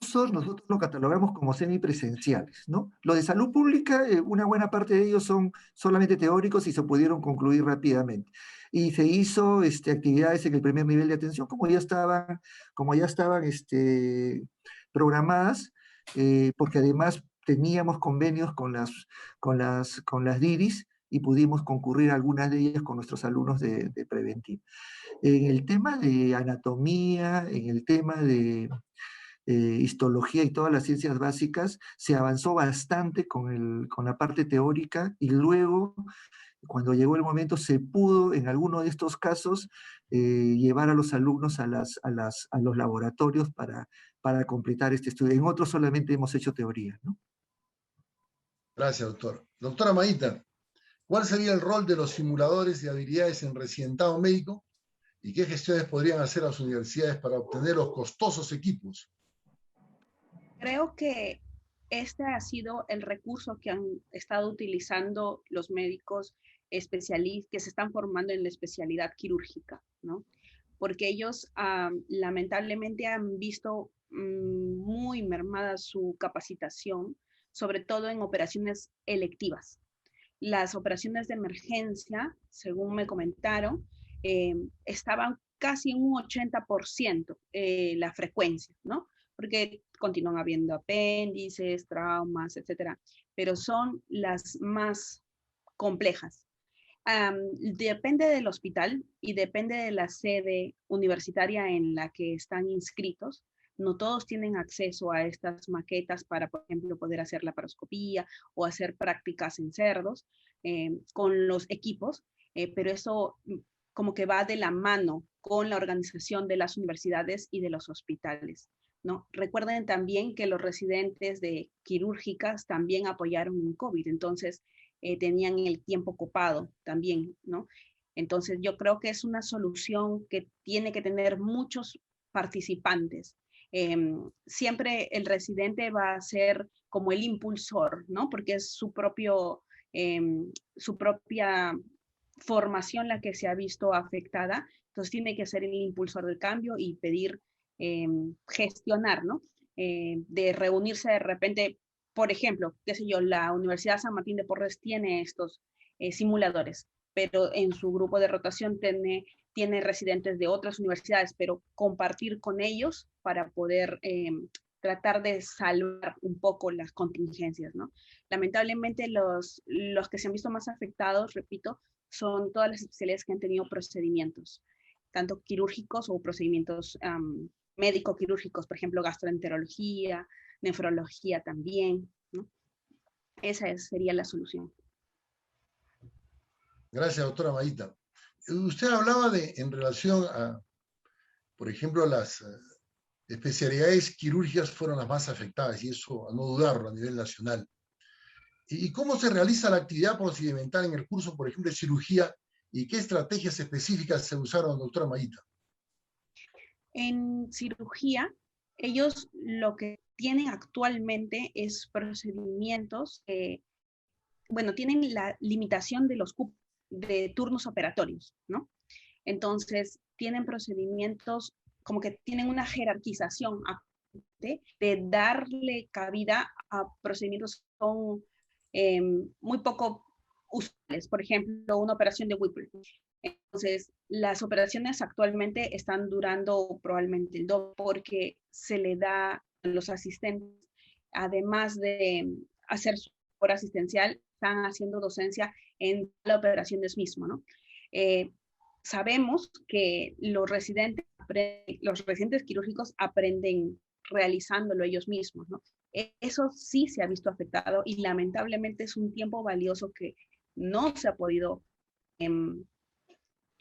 cursos nosotros los catalogamos como semipresenciales, ¿no? Los de salud pública, una buena parte de ellos son solamente teóricos y se pudieron concluir rápidamente. Y se hizo actividades en el primer nivel de atención como ya estaban programadas, porque además teníamos convenios con las DIRIS y pudimos concurrir a algunas de ellas con nuestros alumnos de preventiva. En el tema de anatomía, en el tema de histología y todas las ciencias básicas, se avanzó bastante con la parte teórica y luego, cuando llegó el momento, se pudo en alguno de estos casos llevar a los alumnos a los laboratorios para completar este estudio. En otros solamente hemos hecho teoría, ¿no? Gracias, doctor. Doctora Mayita, ¿cuál sería el rol de los simuladores de habilidades en residentado médico y qué gestiones podrían hacer las universidades para obtener los costosos equipos? Creo que este ha sido el recurso que han estado utilizando los médicos especialistas que se están formando en la especialidad quirúrgica, ¿no? Porque ellos lamentablemente han visto muy mermada su capacitación, sobre todo en operaciones electivas. Las operaciones de emergencia, según me comentaron, estaban casi en un 80% la frecuencia, ¿no? Porque continúan habiendo apéndices, traumas, etcétera, pero son las más complejas. Depende del hospital y depende de la sede universitaria en la que están inscritos. No todos tienen acceso a estas maquetas para, por ejemplo, poder hacer la laparoscopía o hacer prácticas en cerdos con los equipos, pero eso como que va de la mano con la organización de las universidades y de los hospitales, ¿no? Recuerden también que los residentes de quirúrgicas también apoyaron en COVID, entonces tenían el tiempo copado también, ¿no? Entonces yo creo que es una solución que tiene que tener muchos participantes. Siempre el residente va a ser como el impulsor, ¿no? Porque es su propia formación la que se ha visto afectada, entonces tiene que ser el impulsor del cambio y pedir, gestionar, ¿no? De reunirse de repente, por ejemplo, qué sé yo, la Universidad San Martín de Porres tiene estos simuladores, pero en su grupo de rotación tiene residentes de otras universidades, pero compartir con ellos para poder tratar de salvar un poco las contingencias, ¿no? Lamentablemente los que se han visto más afectados, repito, son todas las especialidades que han tenido procedimientos, tanto quirúrgicos o procedimientos médico-quirúrgicos, por ejemplo, gastroenterología, nefrología también, ¿no? Esa sería la solución. Gracias, doctora Mayita. Usted hablaba en relación a, por ejemplo, las especialidades quirúrgicas fueron las más afectadas, y eso a no dudarlo a nivel nacional. ¿Y cómo se realiza la actividad procedimental en el curso, por ejemplo, de cirugía, y qué estrategias específicas se usaron, doctora Mayita? En cirugía, ellos lo que tienen actualmente es procedimientos bueno, tienen la limitación de los cupos de turnos operatorios, ¿no? Entonces, tienen procedimientos como que tienen una jerarquización de darle cabida a procedimientos que son muy poco usuales. Por ejemplo, una operación de Whipple. Entonces, las operaciones actualmente están durando probablemente el doble porque se le da a los asistentes, además de hacer su labor asistencial, están haciendo docencia en las operaciones mismo, ¿no? Sabemos que los residentes quirúrgicos aprenden realizándolo ellos mismos, ¿no? Eso sí se ha visto afectado y lamentablemente es un tiempo valioso que no se ha podido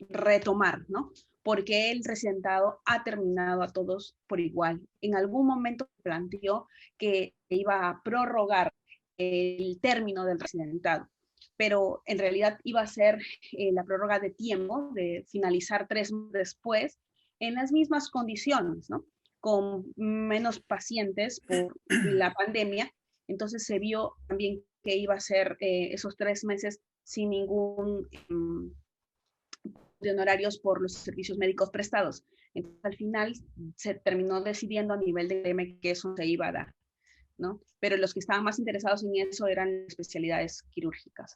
retomar, ¿no? Porque el residentado ha terminado a todos por igual. En algún momento planteó que iba a prorrogar el término del residentado, pero en realidad iba a ser la prórroga de tiempo, de finalizar 3 meses después, en las mismas condiciones, ¿no? Con menos pacientes por la pandemia. Entonces se vio también que iba a ser esos 3 meses sin ningún de honorarios por los servicios médicos prestados. Entonces, al final se terminó decidiendo a nivel de CM que eso se iba a dar, ¿no? Pero los que estaban más interesados en eso eran especialidades quirúrgicas.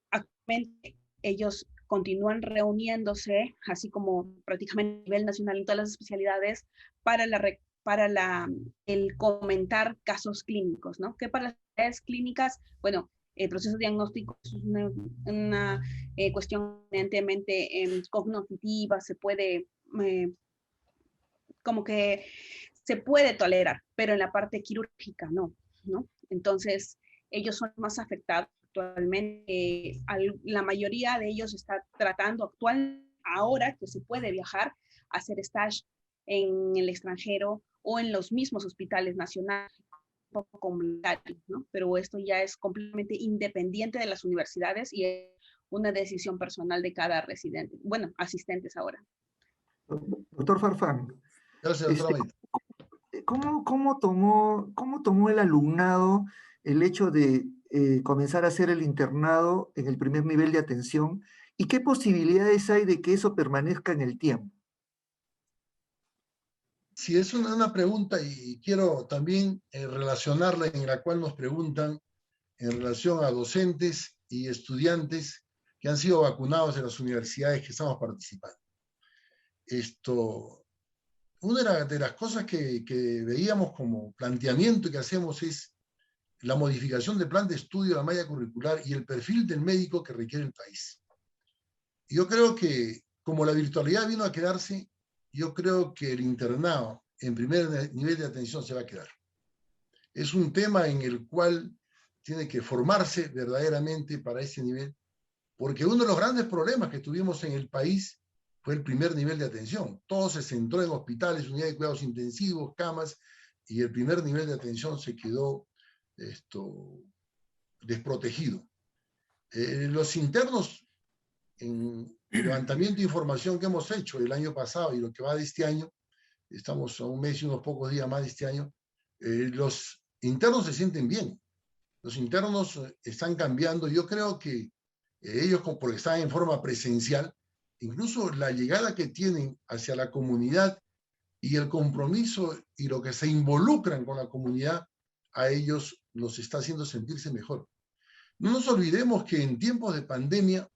Actualmente ellos continúan reuniéndose, así como prácticamente a nivel nacional en todas las especialidades, para el comentar casos clínicos, ¿no? Que para las especialidades clínicas, bueno, el proceso diagnóstico es una cuestión evidentemente cognitiva, se puede como que se puede tolerar, pero en la parte quirúrgica no, ¿no? Entonces, ellos son más afectados actualmente. La mayoría de ellos está tratando ahora que se puede viajar, a hacer stage en el extranjero o en los mismos hospitales nacionales, un poco comunitarios, ¿no? Pero esto ya es completamente independiente de las universidades y es una decisión personal de cada residente, bueno, asistentes ahora. Doctor Farfán, Gracias, doctora Maite. ¿cómo tomó el alumnado el hecho de comenzar a hacer el internado en el primer nivel de atención? ¿Y qué posibilidades hay de que eso permanezca en el tiempo? Sí, es una pregunta y quiero también relacionarla en la cual nos preguntan en relación a docentes y estudiantes que han sido vacunados en las universidades que estamos participando. Una de las cosas que veíamos como planteamiento que hacemos es la modificación del plan de estudio, la malla curricular y el perfil del médico que requiere el país. Yo creo que como la virtualidad vino a quedarse, yo creo que el internado en primer nivel de atención se va a quedar. Es un tema en el cual tiene que formarse verdaderamente para ese nivel, porque uno de los grandes problemas que tuvimos en el país fue el primer nivel de atención. Todo se centró en hospitales, unidades de cuidados intensivos, camas, y el primer nivel de atención se quedó desprotegido. Los internos, en el levantamiento de información que hemos hecho el año pasado y lo que va de este año, estamos a un mes y unos pocos días más de este año, los internos se sienten bien. Los internos están cambiando. Yo creo que ellos, porque están en forma presencial, incluso la llegada que tienen hacia la comunidad y el compromiso y lo que se involucran con la comunidad, a ellos los está haciendo sentirse mejor. No nos olvidemos que en tiempos de pandemia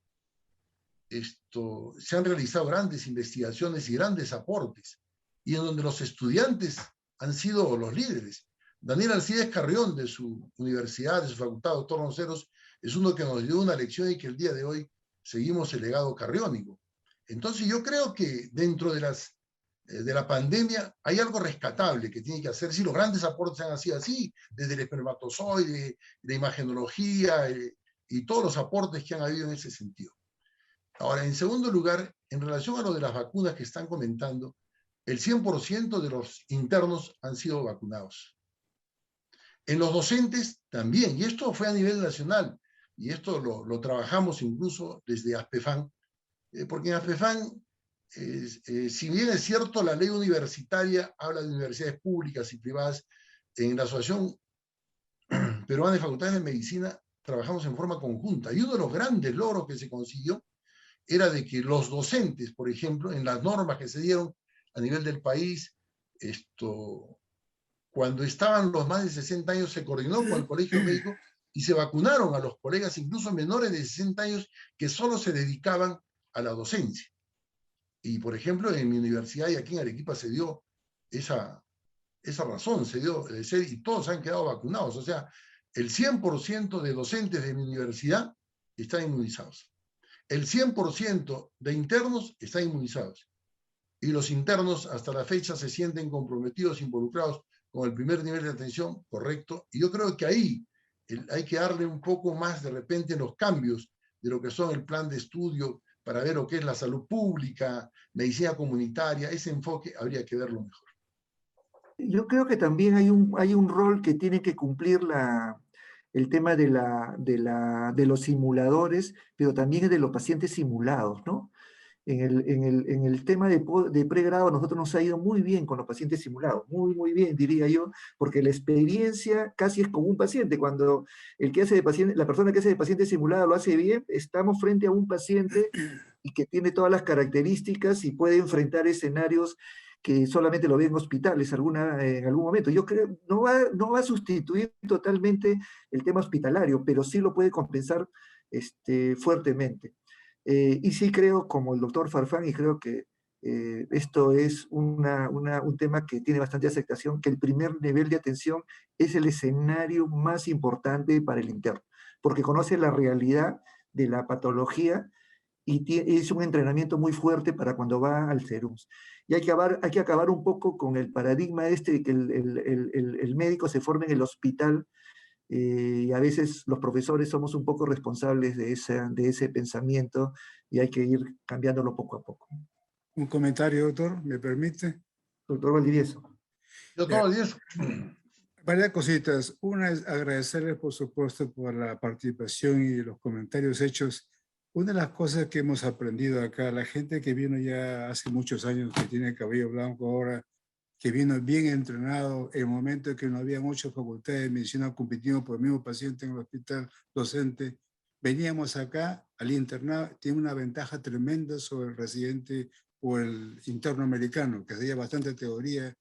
se han realizado grandes investigaciones y grandes aportes, y en donde los estudiantes han sido los líderes. Daniel Alcides Carrión, de su universidad, de su facultad, doctor Ronceros, es uno que nos dio una lección y que el día de hoy seguimos el legado carriónico. Entonces yo creo que dentro de la pandemia hay algo rescatable que tiene que hacer. Si los grandes aportes han sido así, desde el espermatozoide, la imagenología y todos los aportes que han habido en ese sentido. Ahora, en segundo lugar, en relación a lo de las vacunas que están comentando, el 100% de los internos han sido vacunados. En los docentes también, y esto fue a nivel nacional, y esto lo trabajamos incluso desde ASPEFAN, porque en ASPEFAN, si bien es cierto, la ley universitaria habla de universidades públicas y privadas, en la Asociación Peruana de Facultades de Medicina trabajamos en forma conjunta, y uno de los grandes logros que se consiguió era de que los docentes, por ejemplo, en las normas que se dieron a nivel del país, cuando estaban los más de 60 años, se coordinó con el Colegio Médico y se vacunaron a los colegas, incluso menores de 60 años, que solo se dedicaban a la docencia. Y, por ejemplo, en mi universidad y aquí en Arequipa se dio esa razón, se dio y todos han quedado vacunados. O sea, el 100% de docentes de mi universidad están inmunizados. El 100% de internos están inmunizados. Y los internos hasta la fecha se sienten comprometidos, involucrados con el primer nivel de atención, correcto. Y yo creo que ahí hay que darle un poco más de repente los cambios de lo que son el plan de estudio para ver lo que es la salud pública, medicina comunitaria. Ese enfoque habría que verlo mejor. Yo creo que también hay un rol que tiene que cumplir el tema de los simuladores, pero también de los pacientes simulados, ¿no? En el tema de pregrado, a nosotros nos ha ido muy bien con los pacientes simulados, muy, muy bien, diría yo, porque la experiencia casi es como un paciente. Cuando la persona que hace de paciente simulado lo hace bien, estamos frente a un paciente y que tiene todas las características y puede enfrentar escenarios que solamente lo ven en hospitales en algún momento. Yo creo no va a sustituir totalmente el tema hospitalario, pero sí lo puede compensar fuertemente. Y sí creo, como el doctor Farfán, y creo que esto es un tema que tiene bastante aceptación, que el primer nivel de atención es el escenario más importante para el interno, porque conoce la realidad de la patología y es un entrenamiento muy fuerte para cuando va al CERUMS. Y hay que acabar un poco con el paradigma este de que el médico se forme en el hospital, y a veces los profesores somos un poco responsables de ese pensamiento y hay que ir cambiándolo poco a poco. Un comentario, doctor, ¿me permite? Doctor Valdivieso. Doctor Valdivieso. Varias cositas. Una es agradecerles, por supuesto, por la participación y los comentarios hechos. Una de las cosas que hemos aprendido acá, la gente que vino ya hace muchos años, que tiene cabello blanco ahora, que vino bien entrenado en el momento en que no había muchas facultades de medicina compitiendo por el mismo paciente en el hospital docente, veníamos acá al internado, tiene una ventaja tremenda sobre el residente o el interno americano, que hacía bastante teoría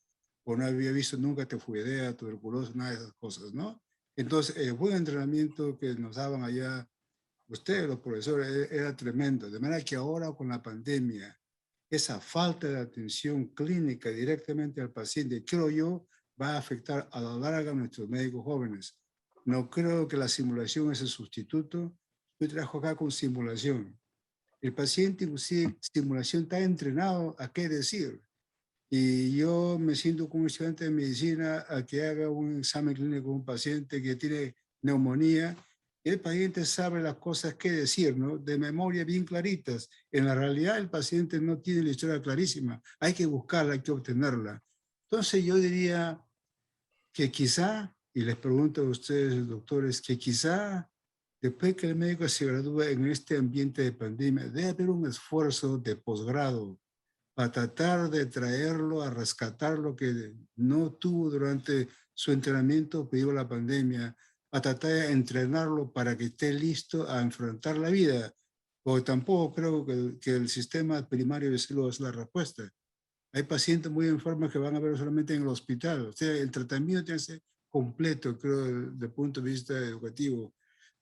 o no había visto nunca tifoidea, tuberculosis, nada de esas cosas, ¿no? Entonces, el buen entrenamiento que nos daban allá, ustedes, los profesores, era tremendo. De manera que ahora con la pandemia, esa falta de atención clínica directamente al paciente, creo yo, va a afectar a la larga a nuestros médicos jóvenes. No creo que la simulación es el sustituto. Yo trabajo acá con simulación. El paciente, inclusive, simulación está entrenado a qué decir. Y yo me siento como un estudiante de medicina a que haga un examen clínico con un paciente que tiene neumonía. El paciente sabe las cosas que decir, ¿no? De memoria bien claritas. En la realidad el paciente no tiene la historia clarísima. Hay que buscarla, hay que obtenerla. Entonces yo diría que quizá, y les pregunto a ustedes, doctores, que quizá después que el médico se gradúe en este ambiente de pandemia, debe haber un esfuerzo de posgrado para tratar de traerlo a rescatar lo que no tuvo durante su entrenamiento debido a la pandemia, a tratar de entrenarlo para que esté listo a enfrentar la vida. Porque tampoco creo que el sistema primario de salud es la respuesta. Hay pacientes muy enfermos que van a ver solamente en el hospital. O sea, el tratamiento tiene que ser completo, creo, desde el punto de vista educativo.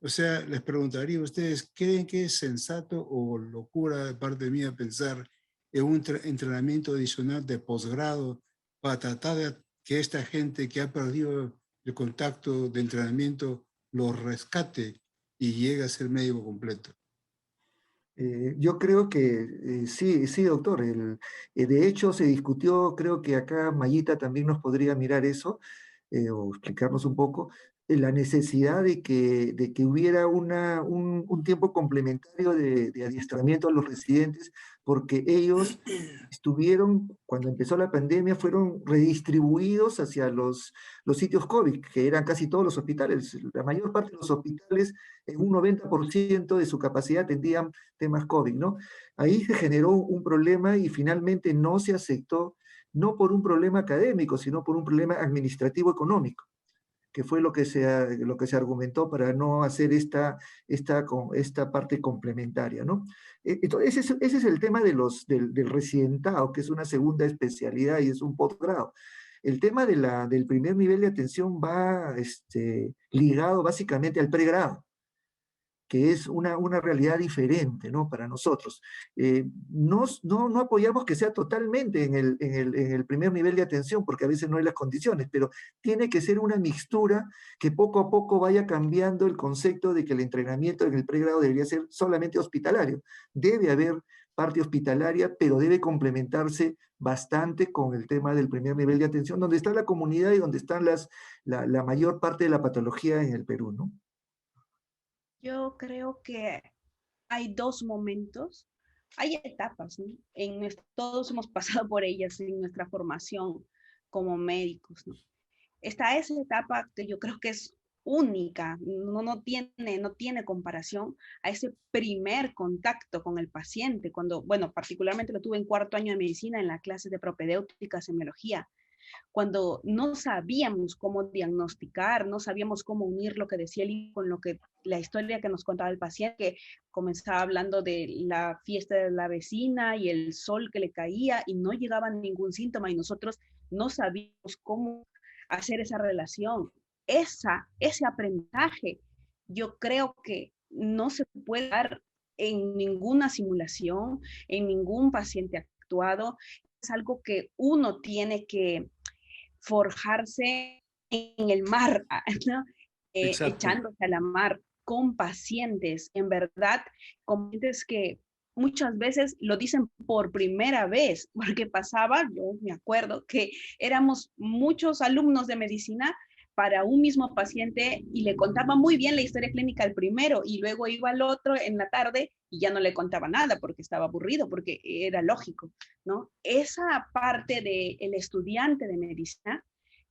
O sea, les preguntaría a ustedes, ¿creen que es sensato o locura de parte mía pensar en un entrenamiento adicional de posgrado para tratar de que esta gente que ha perdido el contacto de entrenamiento lo rescate y llegue a ser médico completo? Yo creo que sí, sí, doctor. De hecho, se discutió, creo que acá Mayita también nos podría mirar eso, o explicarnos un poco, la necesidad de que hubiera un tiempo complementario de adiestramiento a los residentes, porque ellos estuvieron, cuando empezó la pandemia, fueron redistribuidos hacia los sitios COVID, que eran casi todos los hospitales. La mayor parte de los hospitales, en un 90% de su capacidad, atendían temas COVID, ¿no? Ahí se generó un problema y finalmente no se aceptó, no por un problema académico, sino por un problema administrativo económico, que fue lo que se argumentó para no hacer esta parte complementaria, ¿no? Entonces, ese es el tema del residentado, que es una segunda especialidad y es un posgrado. El tema del primer nivel de atención va ligado básicamente al pregrado, que es una realidad diferente, ¿no? Para nosotros. No apoyamos que sea totalmente en el primer nivel de atención, porque a veces no hay las condiciones, pero tiene que ser una mixtura que poco a poco vaya cambiando el concepto de que el entrenamiento en el pregrado debería ser solamente hospitalario. Debe haber parte hospitalaria, pero debe complementarse bastante con el tema del primer nivel de atención, donde está la comunidad y donde están la mayor parte de la patología en el Perú, ¿no? Yo creo que hay dos momentos, hay etapas, ¿no? Todos hemos pasado por ellas en nuestra formación como médicos, ¿no? Está esa etapa que yo creo que es única, no tiene comparación a ese primer contacto con el paciente, cuando, bueno, particularmente lo tuve en cuarto año de medicina en la clase de propedéutica, semiología, cuando no sabíamos cómo diagnosticar, no sabíamos cómo unir lo que decía él con la historia que nos contaba el paciente, que comenzaba hablando de la fiesta de la vecina y el sol que le caía y no llegaba ningún síntoma y nosotros no sabíamos cómo hacer esa relación. Ese aprendizaje, yo creo que no se puede dar en ninguna simulación, en ningún paciente actuado. Es algo que uno tiene que forjarse en el mar, ¿no? Echándose a la mar con pacientes, en verdad, con pacientes que muchas veces lo dicen por primera vez, porque pasaba, yo me acuerdo, que éramos muchos alumnos de medicina para un mismo paciente y le contaba muy bien la historia clínica al primero y luego iba al otro en la tarde y ya no le contaba nada porque estaba aburrido, porque era lógico, ¿no? Esa parte del estudiante de medicina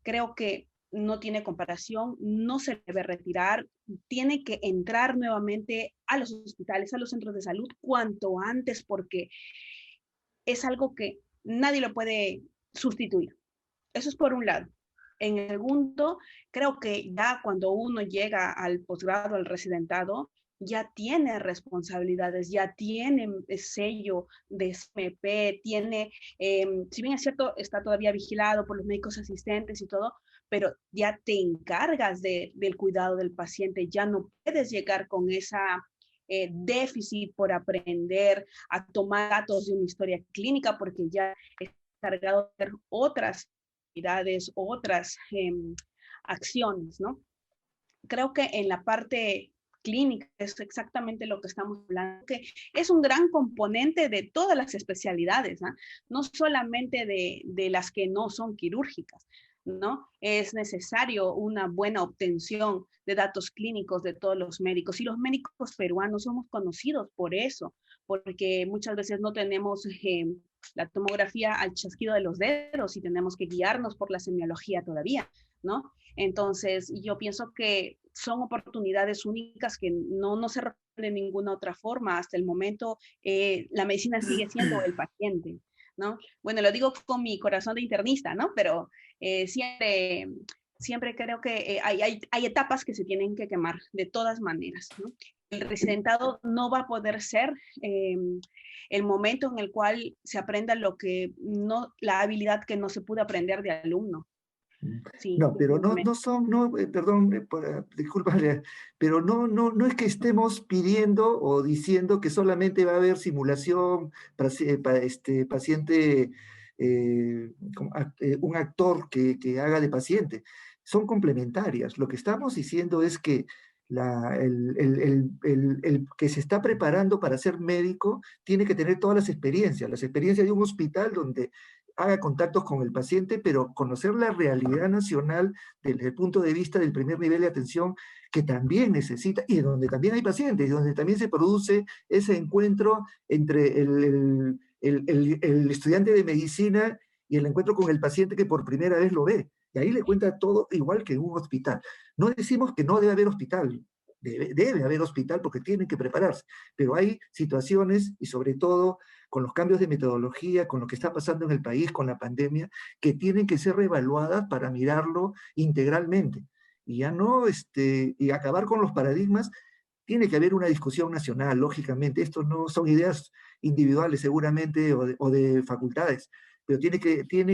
creo que no tiene comparación, no se debe retirar, tiene que entrar nuevamente a los hospitales, a los centros de salud cuanto antes, porque es algo que nadie lo puede sustituir. Eso es por un lado. En el segundo, creo que ya cuando uno llega al posgrado, al residentado, ya tiene responsabilidades, ya tiene sello de SMP, tiene, si bien es cierto, está todavía vigilado por los médicos asistentes y todo, pero ya te encargas del cuidado del paciente, ya no puedes llegar con esa déficit por aprender a tomar datos de una historia clínica porque ya es cargado de otras actividades, otras acciones, ¿no? Creo que en la parte clínica es exactamente lo que estamos hablando, que es un gran componente de todas las especialidades, ¿no? No solamente de las que no son quirúrgicas, ¿no? Es necesario una buena obtención de datos clínicos de todos los médicos. Y los médicos peruanos somos conocidos por eso, porque muchas veces no tenemos la tomografía al chasquido de los dedos y tenemos que guiarnos por la semiología todavía, ¿no? Entonces, yo pienso que son oportunidades únicas que no se refieren de ninguna otra forma. Hasta el momento, la medicina sigue siendo el paciente, ¿no? Bueno, lo digo con mi corazón de internista, ¿no? Pero siempre creo que hay etapas que se tienen que quemar, de todas maneras, ¿no? El residentado no va a poder ser el momento en el cual se aprenda la habilidad que no se pudo aprender de alumno. Sí, no, pero no son, perdón, disculpa, pero no es que estemos pidiendo o diciendo que solamente va a haber simulación, paciente, un actor que haga de paciente. Son complementarias. Lo que estamos diciendo es que el que se está preparando para ser médico tiene que tener todas las experiencias de un hospital donde haga contactos con el paciente, pero conocer la realidad nacional desde el punto de vista del primer nivel de atención que también necesita, y donde también hay pacientes, y donde también se produce ese encuentro entre el estudiante de medicina y el encuentro con el paciente que por primera vez lo ve. Y ahí le cuenta todo igual que en un hospital. No decimos que no debe haber hospital, debe haber hospital porque tienen que prepararse, pero hay situaciones, y sobre todo con los cambios de metodología, con lo que está pasando en el país, con la pandemia, que tienen que ser reevaluadas para mirarlo integralmente. Y ya no, y acabar con los paradigmas, tiene que haber una discusión nacional, lógicamente. Estos no son ideas individuales seguramente o de facultades, pero tiene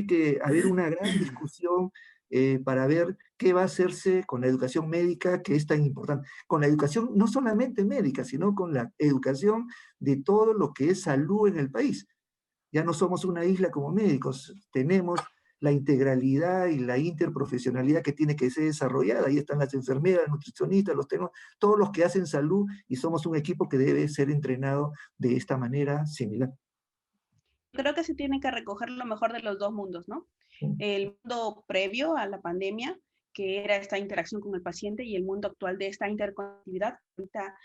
que haber una gran discusión para ver qué va a hacerse con la educación médica, que es tan importante. Con la educación no solamente médica, sino con la educación de todo lo que es salud en el país. Ya no somos una isla como médicos, tenemos la integralidad y la interprofesionalidad que tiene que ser desarrollada. Ahí están las enfermeras, nutricionistas, todos los que hacen salud, y somos un equipo que debe ser entrenado de esta manera similar. Creo que se tiene que recoger lo mejor de los dos mundos, ¿no? El mundo previo a la pandemia, que era esta interacción con el paciente, y el mundo actual de esta interconectividad. Ahorita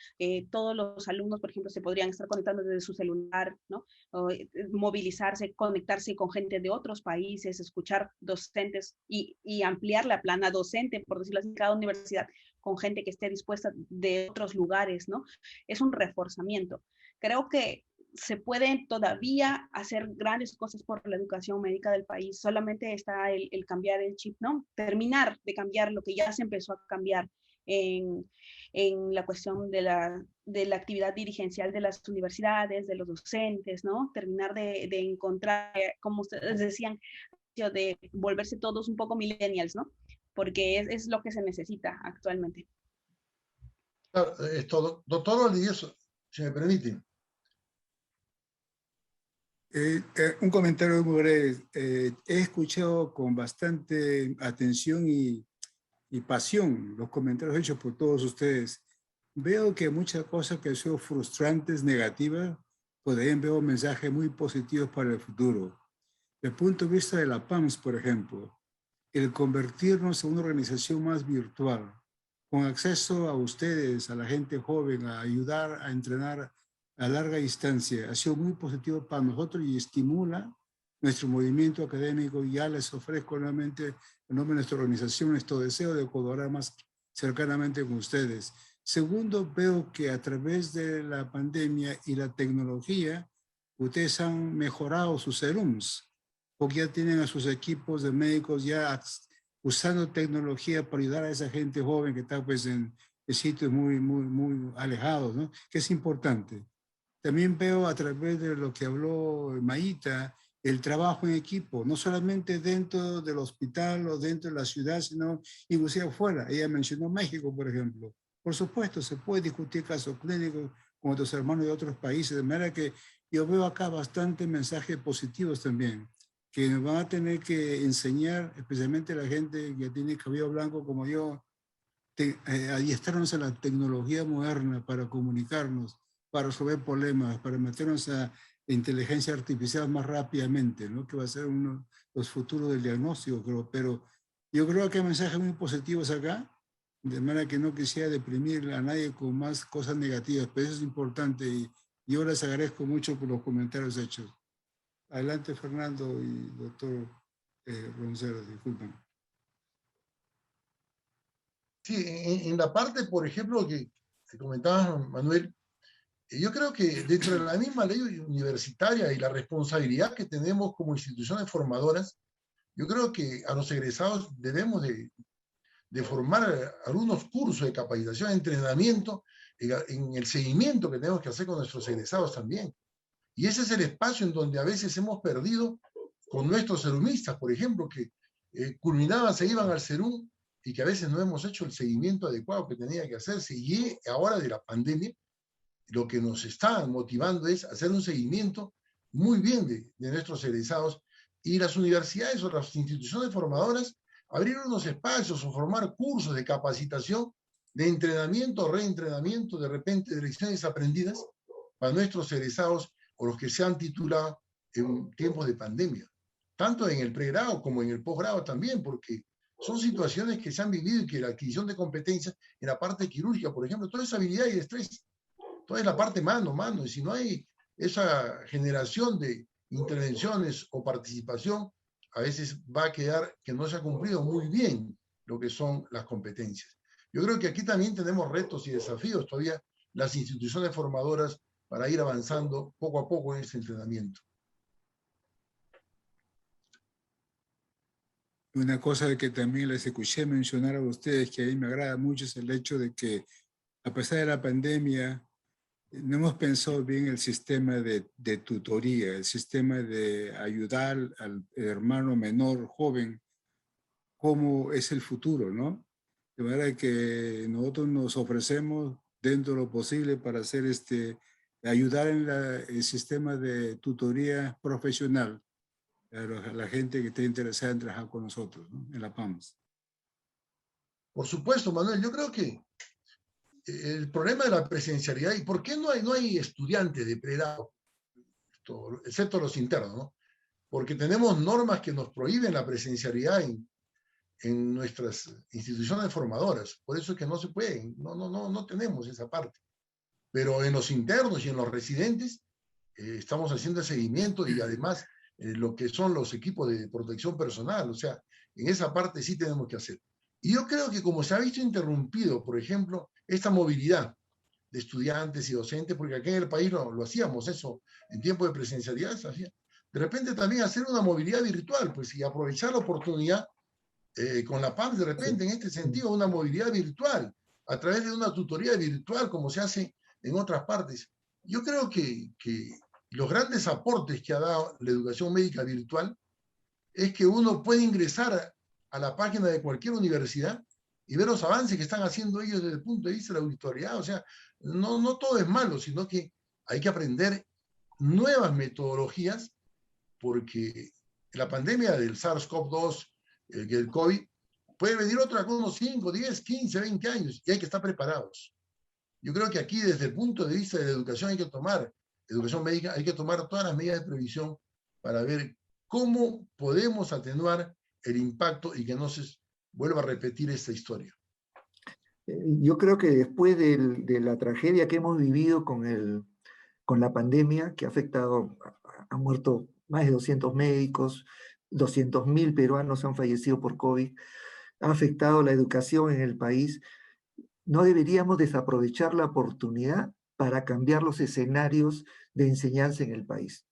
todos los alumnos, por ejemplo, se podrían estar conectando desde su celular, ¿no? O, movilizarse, conectarse con gente de otros países, escuchar docentes y ampliar la plana docente, por decirlo así, cada universidad con gente que esté dispuesta de otros lugares, ¿no? Es un reforzamiento. Creo que se pueden todavía hacer grandes cosas por la educación médica del país. Solamente está el cambiar el chip, ¿no? Terminar de cambiar lo que ya se empezó a cambiar en la cuestión de la actividad dirigencial de las universidades, de los docentes, ¿no? Terminar de encontrar, como ustedes decían, de volverse todos un poco millennials, ¿no? Porque es lo que se necesita actualmente. Claro, doctor Valdivieso, si me permiten. Un comentario muy breve. He escuchado con bastante atención y pasión los comentarios hechos por todos ustedes. Veo que muchas cosas que son frustrantes, negativas, pues también veo mensajes muy positivos para el futuro. Desde el punto de vista de la PAMS, por ejemplo, el convertirnos en una organización más virtual, con acceso a ustedes, a la gente joven, a ayudar a entrenar a larga distancia, ha sido muy positivo para nosotros y estimula nuestro movimiento académico. Ya les ofrezco nuevamente, en nombre de nuestra organización, nuestro deseo de colaborar más cercanamente con ustedes. Segundo, veo que a través de la pandemia y la tecnología, ustedes han mejorado sus serums, porque ya tienen a sus equipos de médicos ya usando tecnología para ayudar a esa gente joven que está pues en sitios muy alejados, ¿no? Que es importante. También veo a través de lo que habló Mayita, el trabajo en equipo, no solamente dentro del hospital o dentro de la ciudad, sino inclusive afuera. Ella mencionó México, por ejemplo. Por supuesto, se puede discutir casos clínicos con otros hermanos de otros países, de manera que yo veo acá bastantes mensajes positivos también, que nos van a tener que enseñar, especialmente la gente que tiene cabello blanco como yo, adiestrarnos a la tecnología moderna para comunicarnos, para resolver problemas, para meternos a inteligencia artificial más rápidamente, ¿no? Que va a ser uno de los futuros del diagnóstico, creo. Pero yo creo que hay mensajes muy positivos acá, de manera que no quisiera deprimir a nadie con más cosas negativas, pero eso es importante y yo les agradezco mucho por los comentarios hechos. Adelante, Fernando y doctor Roncero, disculpen. Sí, en la parte, por ejemplo, que comentaba Manuel, yo creo que dentro de la misma ley universitaria y la responsabilidad que tenemos como instituciones formadoras, yo creo que a los egresados debemos de formar algunos cursos de capacitación, entrenamiento, en el seguimiento que tenemos que hacer con nuestros egresados también. Y ese es el espacio en donde a veces hemos perdido con nuestros serumistas, por ejemplo, que culminaban, se iban al serum y que a veces no hemos hecho el seguimiento adecuado que tenía que hacerse. Y ahora de la pandemia, lo que nos está motivando es hacer un seguimiento muy bien de nuestros egresados y las universidades o las instituciones formadoras abrir unos espacios o formar cursos de capacitación, de entrenamiento, reentrenamiento, de repente de lecciones aprendidas para nuestros egresados o los que se han titulado en tiempos de pandemia, tanto en el pregrado como en el posgrado también, porque son situaciones que se han vivido y que la adquisición de competencias en la parte quirúrgica, por ejemplo, toda esa habilidad y estrés, toda la parte mano, y si no hay esa generación de intervenciones o participación, a veces va a quedar que no se ha cumplido muy bien lo que son las competencias. Yo creo que aquí también tenemos retos y desafíos todavía las instituciones formadoras para ir avanzando poco a poco en este entrenamiento. Una cosa que también les escuché mencionar a ustedes que a mí me agrada mucho es el hecho de que a pesar de la pandemia no hemos pensado bien el sistema de tutoría, el sistema de ayudar al hermano menor, joven, cómo es el futuro, ¿no? De manera que nosotros nos ofrecemos dentro de lo posible para hacer ayudar en el sistema de tutoría profesional a la gente que esté interesada en trabajar con nosotros, ¿no? En la PAMS. Por supuesto, Manuel, yo creo que el problema de la presencialidad, ¿y por qué no hay estudiantes de pregrado, excepto los internos, ¿no? Porque tenemos normas que nos prohíben la presencialidad en nuestras instituciones formadoras, por eso es que no se puede, no tenemos esa parte. Pero en los internos y en los residentes estamos haciendo el seguimiento y además lo que son los equipos de protección personal, o sea, en esa parte sí tenemos que hacer. Y yo creo que como se ha visto interrumpido, por ejemplo, esta movilidad de estudiantes y docentes, porque aquí en el país lo hacíamos eso, en tiempo de presencialidad se hacía. De repente también hacer una movilidad virtual, pues, y aprovechar la oportunidad con la PAMS, de repente, en este sentido, una movilidad virtual, a través de una tutoría virtual, como se hace en otras partes. Yo creo que los grandes aportes que ha dado la educación médica virtual es que uno puede ingresar a la página de cualquier universidad y ver los avances que están haciendo ellos desde el punto de vista de la auditoriedad. O sea, no todo es malo, sino que hay que aprender nuevas metodologías, porque la pandemia del SARS-CoV-2, el COVID, puede venir otra con unos 5, 10, 15, 20 años y hay que estar preparados. Yo creo que aquí desde el punto de vista de la educación hay que tomar educación médica, hay que tomar todas las medidas de previsión para ver cómo podemos atenuar el impacto y que no se vuelva a repetir esta historia. Yo creo que después de la tragedia que hemos vivido con la pandemia, que ha afectado, ha muerto más de 200 médicos, 200.000 peruanos han fallecido por COVID, ha afectado la educación en el país, no deberíamos desaprovechar la oportunidad para cambiar los escenarios de enseñanza en el país.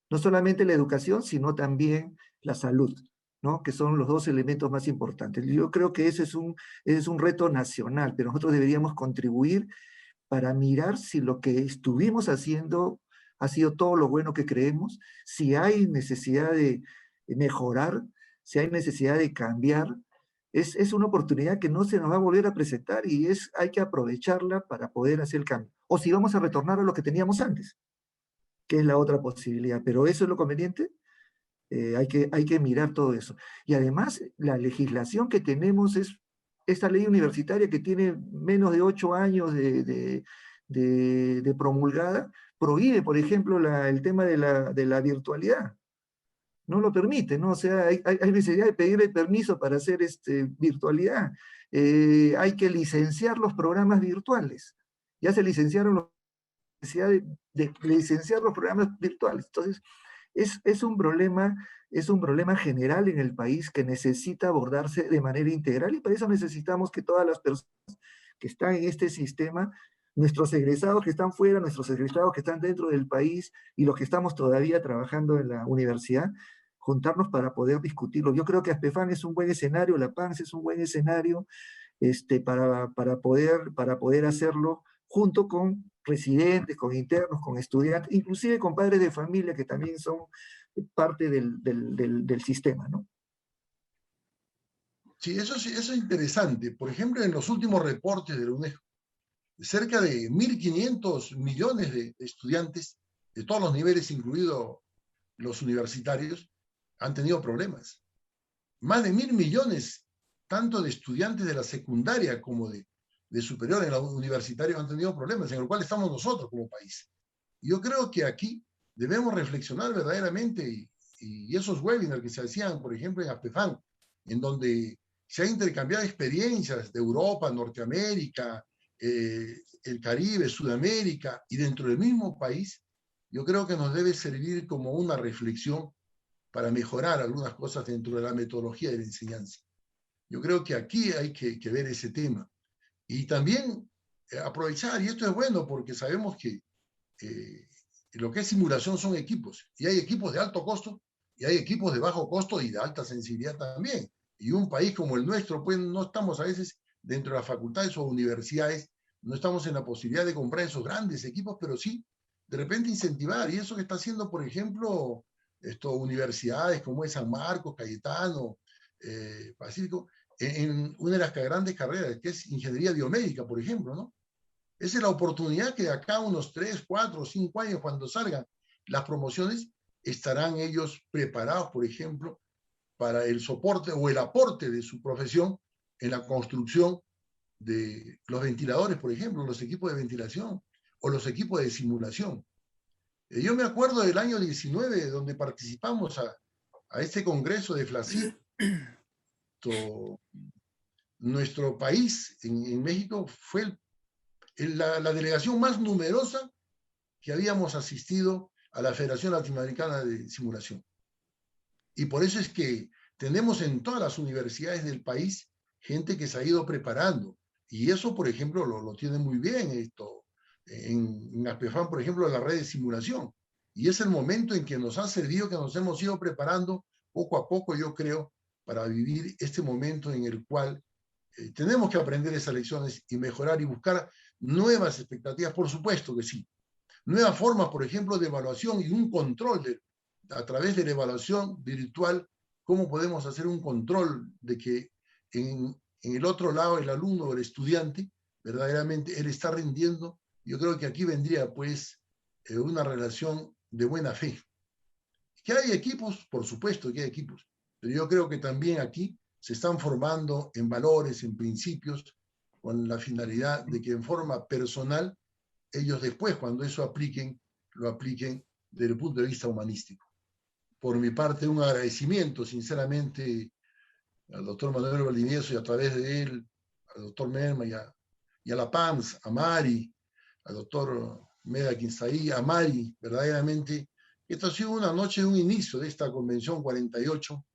No solamente la educación, sino también la salud, ¿no? Que son los dos elementos más importantes. Yo creo que ese es un reto nacional, pero nosotros deberíamos contribuir para mirar si lo que estuvimos haciendo ha sido todo lo bueno que creemos, si hay necesidad de mejorar, si hay necesidad de cambiar. Es una oportunidad que no se nos va a volver a presentar y hay que aprovecharla para poder hacer el cambio. O si vamos a retornar a lo que teníamos antes, que es la otra posibilidad. Pero eso es lo conveniente. Hay que mirar todo eso. Y además, la legislación que tenemos es esta ley universitaria que tiene menos de 8 años de promulgada, prohíbe, por ejemplo, el tema de la virtualidad. No lo permite, ¿no? O sea, hay necesidad de pedir el permiso para hacer virtualidad. Hay que licenciar los programas virtuales. Ya se licenciaron la necesidad de licenciar los programas virtuales. Entonces, es un problema general en el país que necesita abordarse de manera integral y para eso necesitamos que todas las personas que están en este sistema, nuestros egresados que están fuera, nuestros egresados que están dentro del país y los que estamos todavía trabajando en la universidad, juntarnos para poder discutirlo. Yo creo que ASPEFAN es un buen escenario, la PANS es un buen escenario para poder hacerlo junto con residentes, con internos, con estudiantes, inclusive con padres de familia que también son parte del sistema, ¿no? Sí, eso es interesante. Por ejemplo, en los últimos reportes de la UNESCO, cerca de 1.500 millones de estudiantes de todos los niveles, incluidos los universitarios, han tenido problemas. Más de 1.000 millones, tanto de estudiantes de la secundaria como de superior en la universitaria han tenido problemas, en el cual estamos nosotros como país. Yo creo que aquí debemos reflexionar verdaderamente y esos webinars que se hacían, por ejemplo, en ASPEFAN, en donde se han intercambiado experiencias de Europa, Norteamérica, el Caribe, Sudamérica y dentro del mismo país, yo creo que nos debe servir como una reflexión para mejorar algunas cosas dentro de la metodología de la enseñanza. Yo creo que aquí hay que ver ese tema. Y también aprovechar, y esto es bueno porque sabemos que lo que es simulación son equipos, y hay equipos de alto costo, y hay equipos de bajo costo y de alta sensibilidad también. Y un país como el nuestro, pues no estamos a veces dentro de las facultades o universidades, no estamos en la posibilidad de comprar esos grandes equipos, pero sí, de repente incentivar, y eso que está haciendo, por ejemplo, universidades como es San Marcos, Cayetano, Pacífico, en una de las grandes carreras, que es ingeniería biomédica, por ejemplo, ¿no? Esa es la oportunidad que de acá unos 3, 4, 5 años, cuando salgan las promociones, estarán ellos preparados, por ejemplo, para el soporte o el aporte de su profesión en la construcción de los ventiladores, por ejemplo, los equipos de ventilación o los equipos de simulación. Yo me acuerdo del año 19, donde participamos a este congreso de FLACID. Nuestro país en México fue la delegación más numerosa que habíamos asistido a la Federación Latinoamericana de Simulación. Y por eso es que tenemos en todas las universidades del país gente que se ha ido preparando. Y eso, por ejemplo, lo tiene muy bien en ASPEFAN, por ejemplo, la red de simulación. Y es el momento en que nos ha servido, que nos hemos ido preparando poco a poco, yo creo, para vivir este momento en el cual tenemos que aprender esas lecciones y mejorar y buscar nuevas expectativas, por supuesto que sí. Nuevas formas, por ejemplo, de evaluación y un control a través de la evaluación virtual, cómo podemos hacer un control de que en el otro lado el alumno o el estudiante, verdaderamente él está rindiendo. Yo creo que aquí vendría pues una relación de buena fe. ¿Que hay equipos? Por supuesto que hay equipos, pero yo creo que también aquí se están formando en valores, en principios, con la finalidad de que en forma personal, ellos después, cuando eso apliquen, lo apliquen desde el punto de vista humanístico. Por mi parte, un agradecimiento, sinceramente, al doctor Manuel Valdivieso y a través de él, al doctor Merma y a la PAMS, a Mari, al doctor Meda Quinzaí, a Mari, verdaderamente. Esta ha sido una noche de un inicio de esta Convención 48,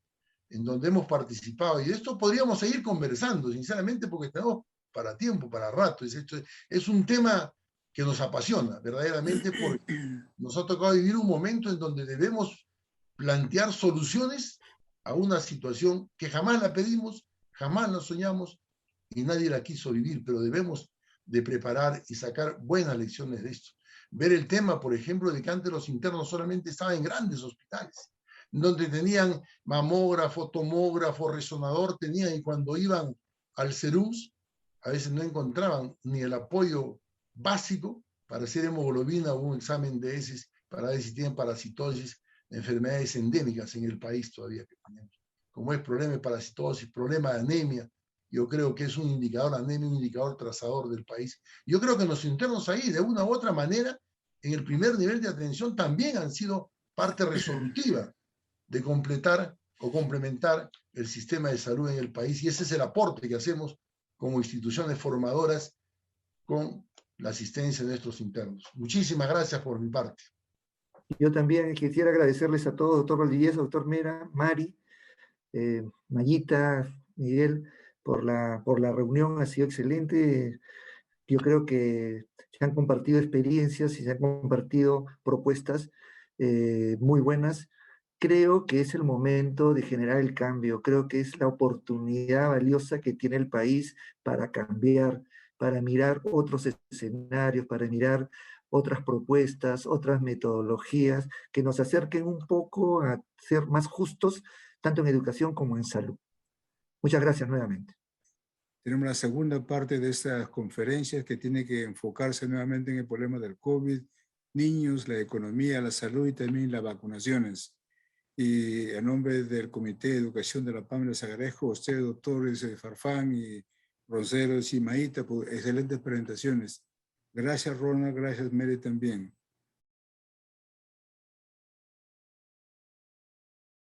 en donde hemos participado, y de esto podríamos seguir conversando, sinceramente, porque tenemos para tiempo, para rato. Es un tema que nos apasiona, verdaderamente, porque nos ha tocado vivir un momento en donde debemos plantear soluciones a una situación que jamás la pedimos, jamás la soñamos, y nadie la quiso vivir, pero debemos de preparar y sacar buenas lecciones de esto. Ver el tema, por ejemplo, de que antes los internos solamente estaban en grandes hospitales, donde tenían mamógrafo, tomógrafo, resonador, tenían, y cuando iban al CERUMS, a veces no encontraban ni el apoyo básico para hacer hemoglobina o un examen de heces para ver si tienen parasitosis, enfermedades endémicas en el país todavía que tenemos. Como es problema de parasitosis, problema de anemia, yo creo que es un indicador, anemia, un indicador trazador del país. Yo creo que los internos ahí, de una u otra manera, en el primer nivel de atención también han sido parte resolutiva de completar o complementar el sistema de salud en el país, y ese es el aporte que hacemos como instituciones formadoras con la asistencia de nuestros internos. Muchísimas gracias por mi parte. Yo también quisiera agradecerles a todos, doctor Valdivieso, doctor Mera, Mari, Mayita, Miguel, por la reunión, ha sido excelente. Yo creo que se han compartido experiencias y se han compartido propuestas muy buenas. Creo que es el momento de generar el cambio, creo que es la oportunidad valiosa que tiene el país para cambiar, para mirar otros escenarios, para mirar otras propuestas, otras metodologías que nos acerquen un poco a ser más justos, tanto en educación como en salud. Muchas gracias nuevamente. Tenemos la segunda parte de estas conferencias que tiene que enfocarse nuevamente en el problema del COVID, niños, la economía, la salud y también las vacunaciones. Y a nombre del Comité de Educación de la PAM les agradezco a ustedes, doctores Farfán y Ronceros y Maíta, por excelentes presentaciones. Gracias, Ronald, gracias, Mary, también.